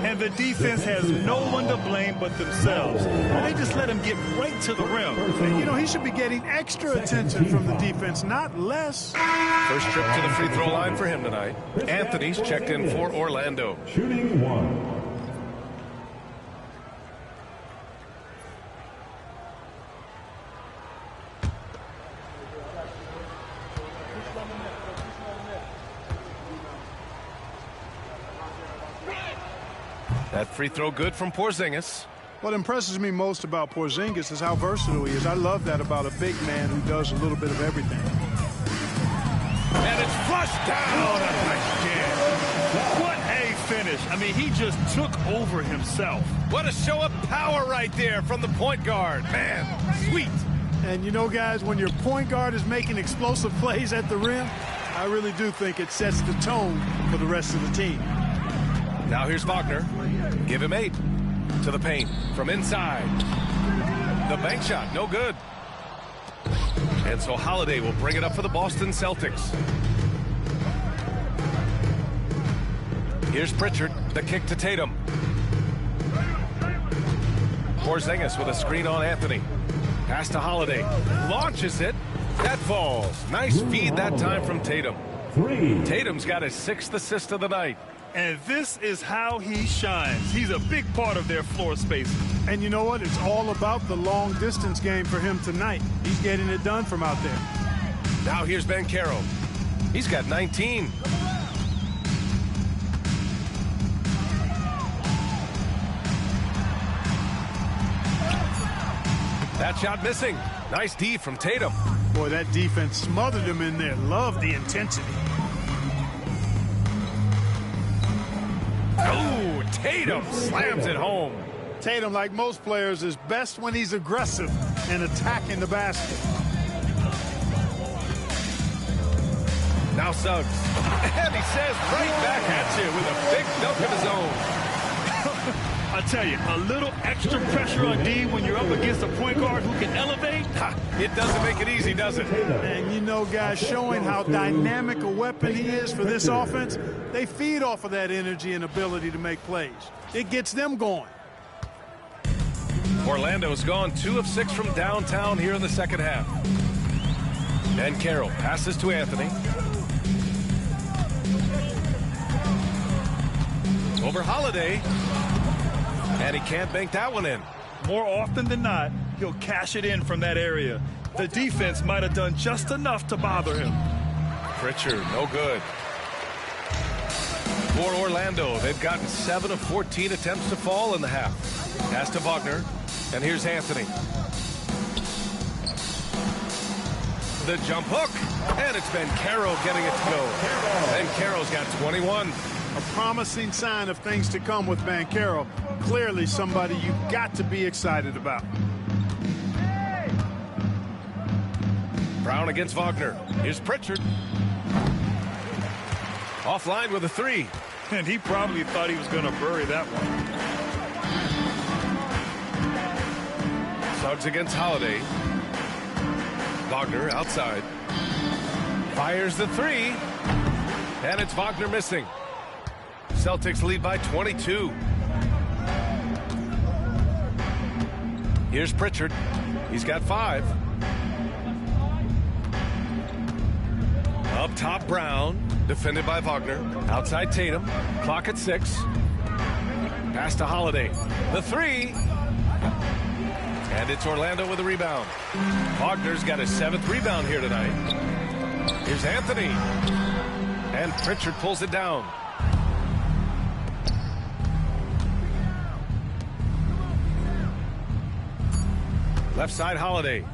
And the defense has no one to blame but themselves. They just let him get right to the rim.
And, you know, he should be getting extra attention from the defense, not less.
First trip to the free throw line for him tonight. Anthony's checked in for Orlando.
Shooting 1.
That free throw good from Porzingis.
What impresses me most about Porzingis is how versatile he is. I love that about a big man who does a little bit of everything.
And it's flushed down again.
What a finish. I mean, he just took over himself.
What a show of power right there from the point guard. Man, sweet.
And you know, guys, when your point guard is making explosive plays at the rim, I really do think it sets the tone for the rest of the team.
Now here's Wagner. Give him 8. To the paint from inside. The bank shot, no good. And so Holiday will bring it up for the Boston Celtics. Here's Pritchard, the kick to Tatum. Porzingis with a screen on Anthony. Pass to Holiday. Launches it. That falls. Nice feed that time from Tatum.
3.
Tatum's got his 6th assist of the night.
And this is how he shines. He's a big part of their floor space.
And you know what? It's all about the long distance game for him tonight. He's getting it done from out there.
Now here's Banchero. He's got 19. That shot missing. Nice D from Tatum.
Boy, that defense smothered him in there. Love the intensity.
Oh, Tatum slams it home.
Tatum, like most players, is best when he's aggressive and attacking the basket.
Now Suggs. And he says right back at you with a big dunk of his own.
I tell you, a little extra pressure on D when you're up against a point guard who can elevate.
It doesn't make it easy, does it?
And you know, guys, showing how dynamic a weapon he is for this offense, they feed off of that energy and ability to make plays. It gets them going.
Orlando's gone 2 of 6 from downtown here in the second half. And Carroll passes to Anthony. Over Holiday. And he can't bank that one in.
More often than not, he'll cash it in from that area. The defense might have done just enough to bother him.
Pritchard, no good. For Orlando, they've gotten 7 of 14 attempts to fall in the half. Pass to Wagner, and here's Anthony. The jump hook, and it's Banchero getting it to go. Banchero's got 21.
A promising sign of things to come with Banchero. Clearly somebody you've got to be excited about.
Brown against Wagner. Here's Pritchard. Offline with a 3.
And he probably thought he was going to bury that one.
Suggs against Holiday. Wagner outside. Fires the 3. And it's Wagner missing. Celtics lead by 22. Here's Pritchard. He's got 5. Up top, Brown. Defended by Wagner. Outside Tatum. Clock at 6. Pass to Holiday. The three. And it's Orlando with a rebound. Wagner's got his 7th rebound here tonight. Here's Anthony. And Pritchard pulls it down. Left side Holiday.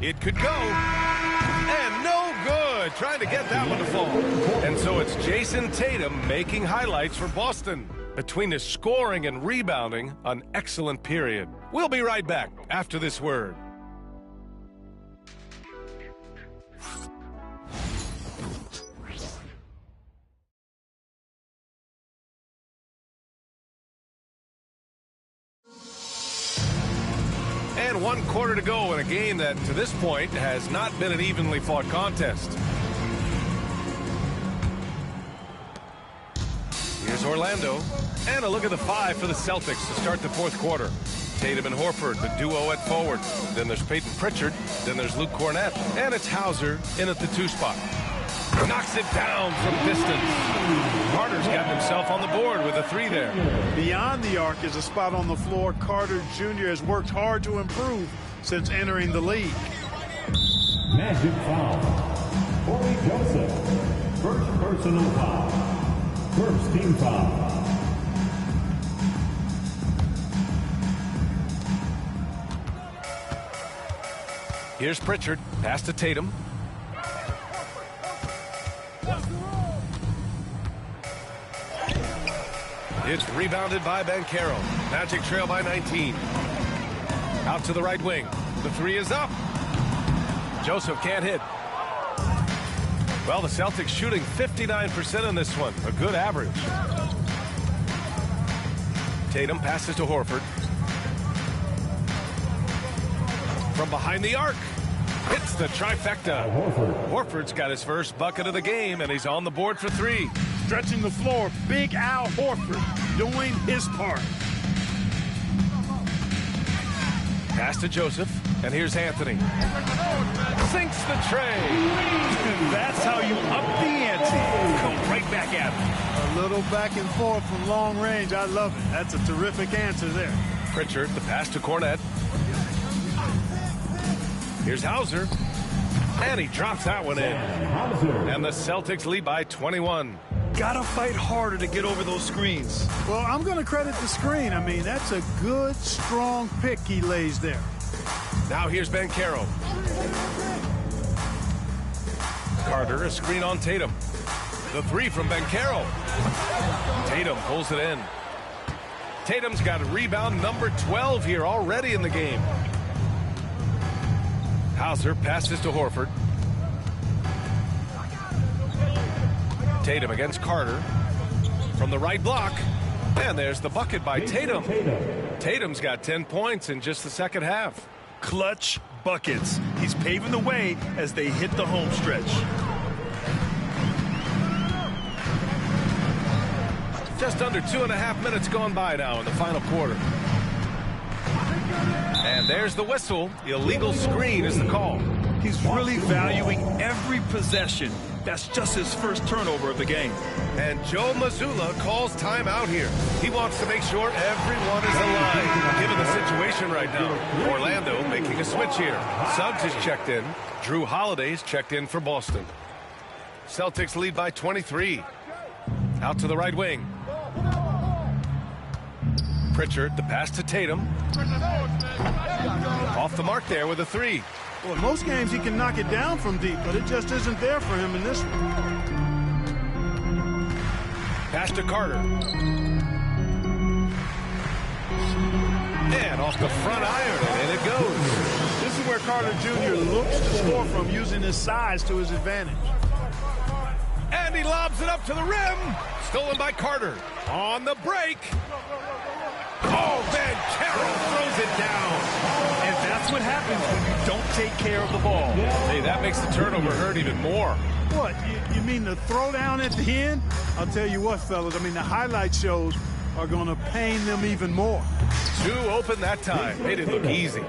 It could go. And no good. Trying to get that one to fall. And so it's Jason Tatum making highlights for Boston. Between his scoring and rebounding, an excellent period. We'll be right back after this word. And 1 quarter to go in a game that, to this point, has not been an evenly fought contest. Here's Orlando. And a look at the 5 for the Celtics to start the 4th quarter. Tatum and Horford, the duo at forward. Then there's Peyton Pritchard. Then there's Luke Cornett. And it's Hauser in at the 2 spot. Knocks it down from distance. Carter's got himself on the board with a 3 there.
Beyond the arc is a spot on the floor. Carter Jr. has worked hard to improve since entering the league.
Magic foul. Corey Joseph. First personal foul. First team foul.
Here's Pritchard. Pass to Tatum. It's rebounded by Banchero. Magic trail by 19. Out to the right wing. The 3 is up. Joseph can't hit. Well, the Celtics shooting 59% in this one. A good average. Tatum passes to Horford. From behind the arc. Hits the trifecta. Horford's got his first bucket of the game, and he's on the board for 3.
Stretching the floor, Big Al Horford doing his part.
Pass to Joseph, and here's Anthony. Sinks the tray.
That's how you up the ante. Come right back at him.
A little back and forth from long range. I love it. That's a terrific answer there.
Pritchard, the pass to Cornett. Here's Hauser. And he drops that one in. And the Celtics lead by 21.
Gotta fight harder to get over those screens.
Well, I'm going to credit the screen. I mean, that's a good, strong pick he lays there.
Now here's Banchero. Carter, a screen on Tatum. The 3 from Banchero. Tatum pulls it in. Tatum's got a rebound number 12 here already in the game. Hauser passes to Horford. Tatum against Carter. From the right block. And there's the bucket by Tatum. Tatum's got 10 points in just the second half.
Clutch buckets. He's paving the way as they hit the home stretch.
Just under 2.5 minutes gone by now in the final quarter. And there's the whistle. Illegal screen is the call.
He's really valuing every possession. That's just his first turnover of the game.
And Joe Mazzulla calls timeout here. He wants to make sure everyone is alive, given the situation right now. Orlando making a switch here. Suggs is checked in. Drew Holiday's checked in for Boston. Celtics lead by 23. Out to the right wing. Pritchard, the pass to Tatum. Off the mark there with a 3.
Well, in most games he can knock it down from deep, but it just isn't there for him in this one.
Pass to Carter. And off the front iron, and it goes.
This is where Carter Jr. looks to score from, using his size to his advantage.
And he lobs it up to the rim. Stolen by Carter. On the break. Oh, Banchero throws it down.
And that's what happens when you don't take care of the ball.
Hey, that makes the turnover hurt even more.
What, you mean the throwdown at the end? I'll tell you what, fellas, I mean, the highlight shows are going to pain them even more.
2 open that time. Made it look easy.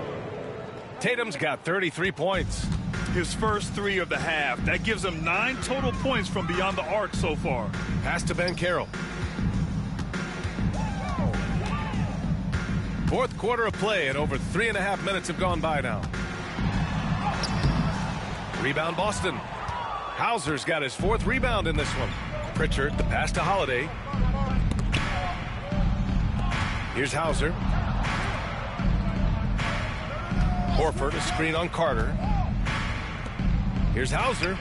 Tatum's got 33 points.
His first 3 of the half. That gives him 9 total points from beyond the arc so far.
Pass to Banchero. Fourth quarter of play, and over 3.5 minutes have gone by now. Rebound Boston. Hauser's got his 4th rebound in this one. Pritchard, the pass to Holiday. Here's Hauser. Horford, a screen on Carter. Here's Hauser.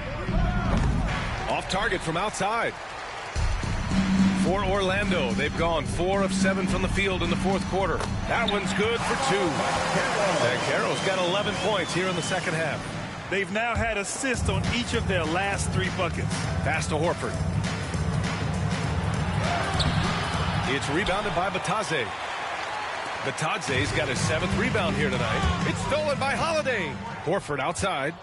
Off target from outside. For Orlando, they've gone 4 of 7 from the field in the fourth quarter. That one's good for 2. And Carroll's got 11 points here in the second half.
They've now had assists on each of their last 3 buckets.
Pass to Horford. It's rebounded by Batadze. Batadze's got his 7th rebound here tonight. It's stolen by Holiday. Horford outside.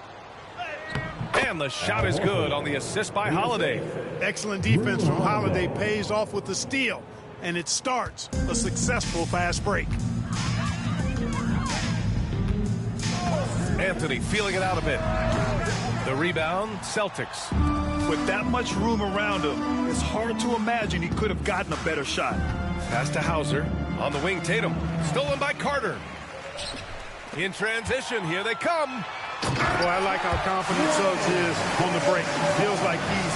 And the shot is good on the assist by Holiday.
Excellent defense from Holiday pays off with the steal, and it starts a successful fast break.
Anthony feeling it out a bit. The rebound, Celtics.
With that much room around him, it's hard to imagine he could have gotten a better shot.
Pass to Hauser. On the wing, Tatum. Stolen by Carter. In transition, here they come.
Boy, I like how confident Suggs is on the break. Feels like he's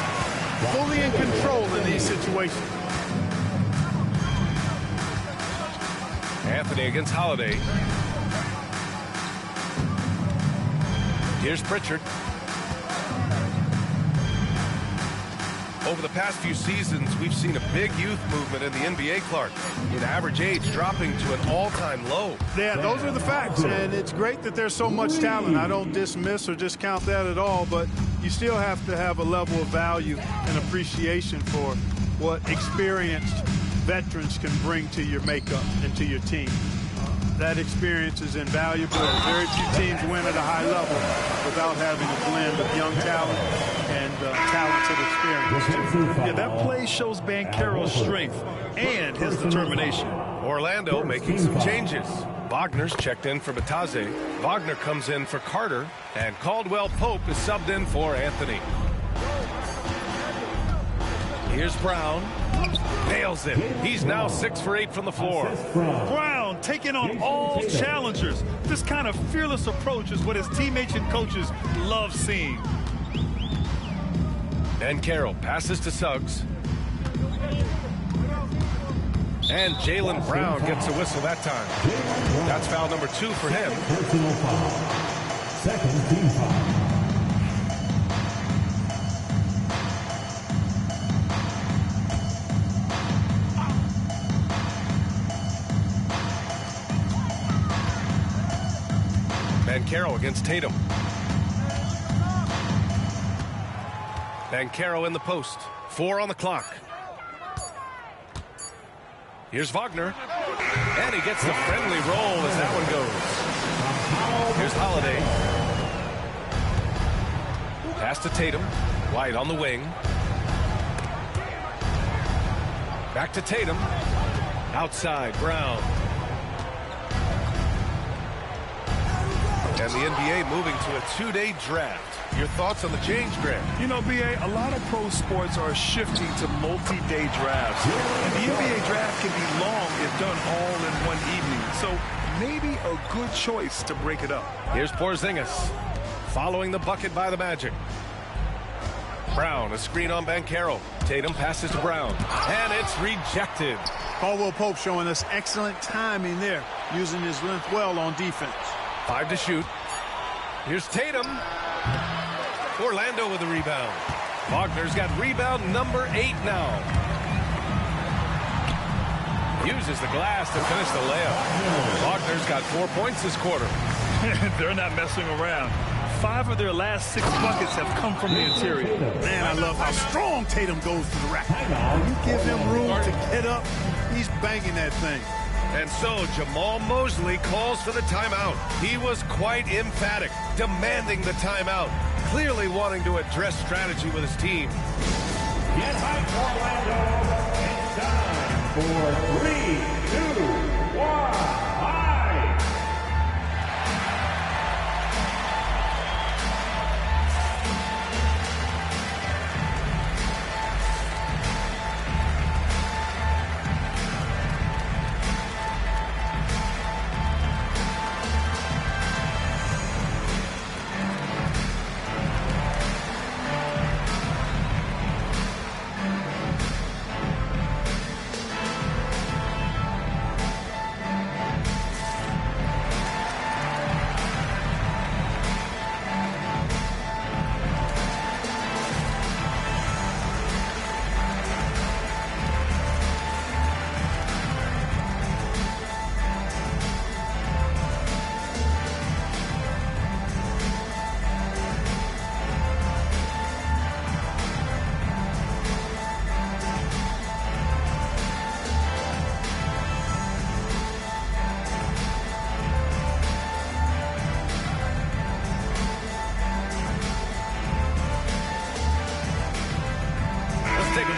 fully in control in these situations.
Anthony against Holiday. Here's Pritchard. Over the past few seasons, we've seen a big youth movement in the NBA, Clark, with average age dropping to an all-time low.
Yeah, those are the facts, and it's great that there's so much talent. I don't dismiss or discount that at all, but you still have to have a level of value and appreciation for what experienced veterans can bring to your makeup and to your team. That experience is invaluable. Very few teams win at a high level without having a blend of young talent and talented experience.
Yeah, that play shows Banchero's strength and his determination.
Orlando making some changes. Wagner's checked in for Batadze. Wagner comes in for Carter, and Caldwell Pope is subbed in for Anthony. Here's Brown. Nails it. He's now 6 for 8 from the floor.
Brown taking on all challengers. This kind of fearless approach is what his teammates and coaches love seeing.
And Carroll passes to Suggs. And Jaylen Brown gets a whistle that time. That's foul number 2 for him.
Personal foul. Second team foul.
Banchero against Tatum. Banchero in the post. 4 on the clock. Here's Wagner. And he gets the friendly roll as that one goes. Here's Holiday. Pass to Tatum. White on the wing. Back to Tatum. Outside, Brown. And the NBA moving to a 2-day draft. Your thoughts on the change, Grant?
You know, B.A., a lot of pro sports are shifting to multi-day drafts. And the NBA draft can be long if done all in one evening. So maybe a good choice to break it up.
Here's Porzingis following the bucket by the Magic. Brown, a screen on Banchero. Tatum passes to Brown. And it's rejected.
Caldwell Pope showing us excellent timing there, using his length well on defense.
5 to shoot. Here's Tatum. Orlando with the rebound. Wagner's got rebound number 8 now. Uses the glass to finish the layup. Wagner's got 4 points this quarter.
They're not messing around. 5 of their last 6 buckets have come from the interior.
Man, I love how strong Tatum goes to the rack. You give him room to get up, he's banging that thing.
And so Jamal Mosley calls for the timeout. He was quite emphatic, demanding the timeout, clearly wanting to address strategy with his team.
Get hype, Orlando. It's time for 3, 2, 1, hype.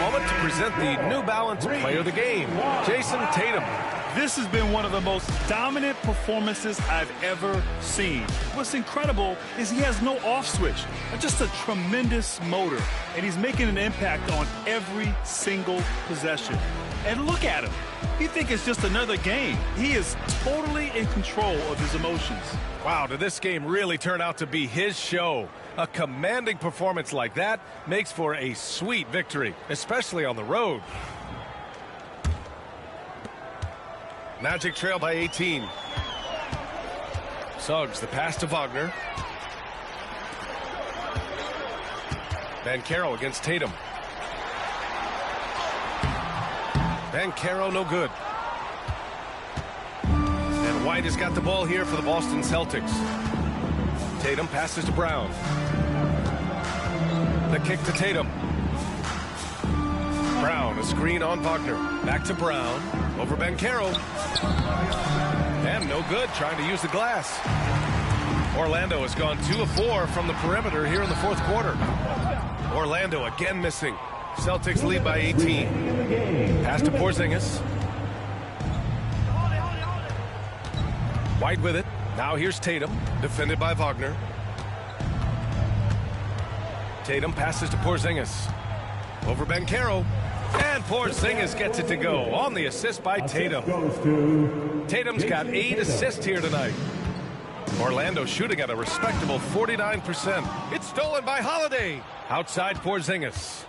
moment to present the New Balance Player of the Game, Jason Tatum.
This has been one of the most dominant performances I've ever seen. What's incredible is he has no off switch, just a tremendous motor, and he's making an impact on every single possession. And look at him. You think it's just another game. He is totally in control of his emotions.
Wow, did this game really turn out to be his show? A commanding performance like that makes for a sweet victory, especially on the road. Magic trail by 18. Suggs, the pass to Wagner. Banchero against Tatum. Banchero no good. And White has got the ball here for the Boston Celtics. Tatum passes to Brown. The kick to Tatum. Brown, a screen on Wagner. Back to Brown. Over Banchero. And no good, trying to use the glass. Orlando has gone 2 of 4 from the perimeter here in the fourth quarter. Orlando again missing. Celtics lead by 18. Pass to Porzingis. White with it. Now here's Tatum, defended by Wagner. Tatum passes to Porzingis. Over Banchero. And Porzingis gets it to go on the assist by Tatum. Tatum's got 8 assists here tonight. Orlando shooting at a respectable 49%. It's stolen by Holiday. Outside Porzingis.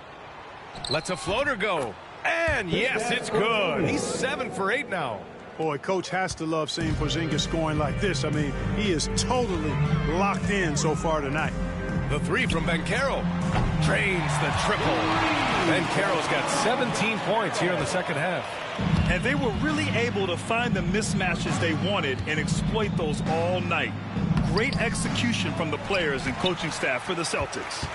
Lets a floater go. And yes, it's good. He's 7 for 8 now.
Boy, Coach has to love seeing Porzingis scoring like this. I mean, he is totally locked in so far tonight.
The 3 from Banchero. Drains the triple. Banchero's got 17 points here in the second half.
And they were really able to find the mismatches they wanted and exploit those all night. Great execution from the players and coaching staff for the Celtics.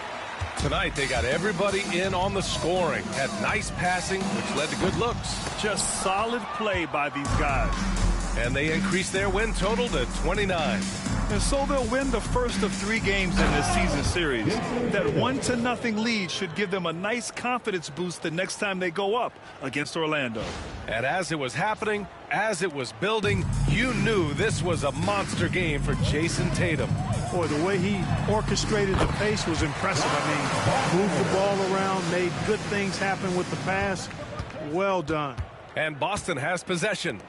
Tonight, they got everybody in on the scoring. Had nice passing, which led to good looks.
Just solid play by these guys.
And they increased their win total to 29.
And so they'll win the first of 3 games in this season series. That 1-0 lead should give them a nice confidence boost the next time they go up against Orlando.
And as it was happening, as it was building, you knew this was a monster game for Jason Tatum.
Boy, the way he orchestrated the pace was impressive. I mean, moved the ball around, made good things happen with the pass. Well done.
And Boston has possession.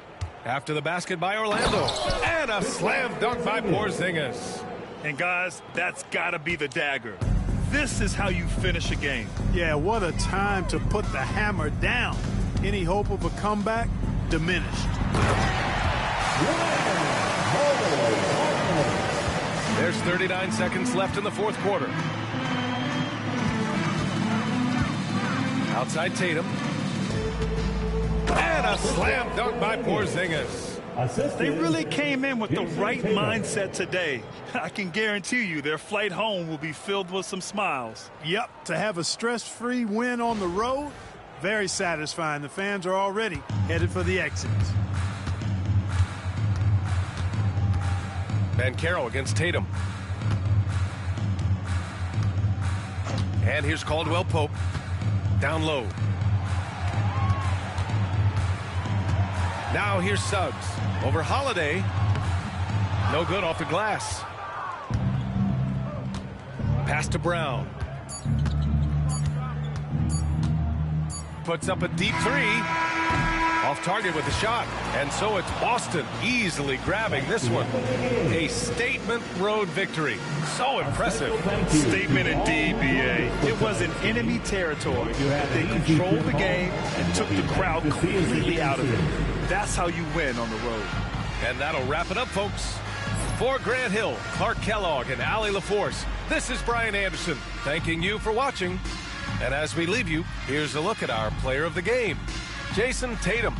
After the basket by Orlando. And a slam dunk by Porzingis.
And guys, that's got to be the dagger. This is how you finish a game.
Yeah, what a time to put the hammer down. Any hope of a comeback? Diminished.
There's 39 seconds left in the fourth quarter. Outside Tatum. And a slam dunk by Porzingis.
They really came in with the right mindset today. I can guarantee you their flight home will be filled with some smiles.
Yep, to have a stress-free win on the road, very satisfying. The fans are already headed for the exits.
Banchero against Tatum. And here's Caldwell Pope. Down low. Now here's Suggs. Over Holiday. No good off the glass. Pass to Brown. Puts up a deep 3. Off target with the shot. And so it's Boston easily grabbing this one. A statement road victory. So impressive.
Statement indeed, B.A. It was in enemy territory. They controlled the game and took the crowd completely out of it. That's how you win on the road.
And that'll wrap it up, folks. For Grant Hill, Clark Kellogg, and Allie LaForce, this is Brian Anderson thanking you for watching. And as we leave you, here's a look at our player of the game, Jason Tatum.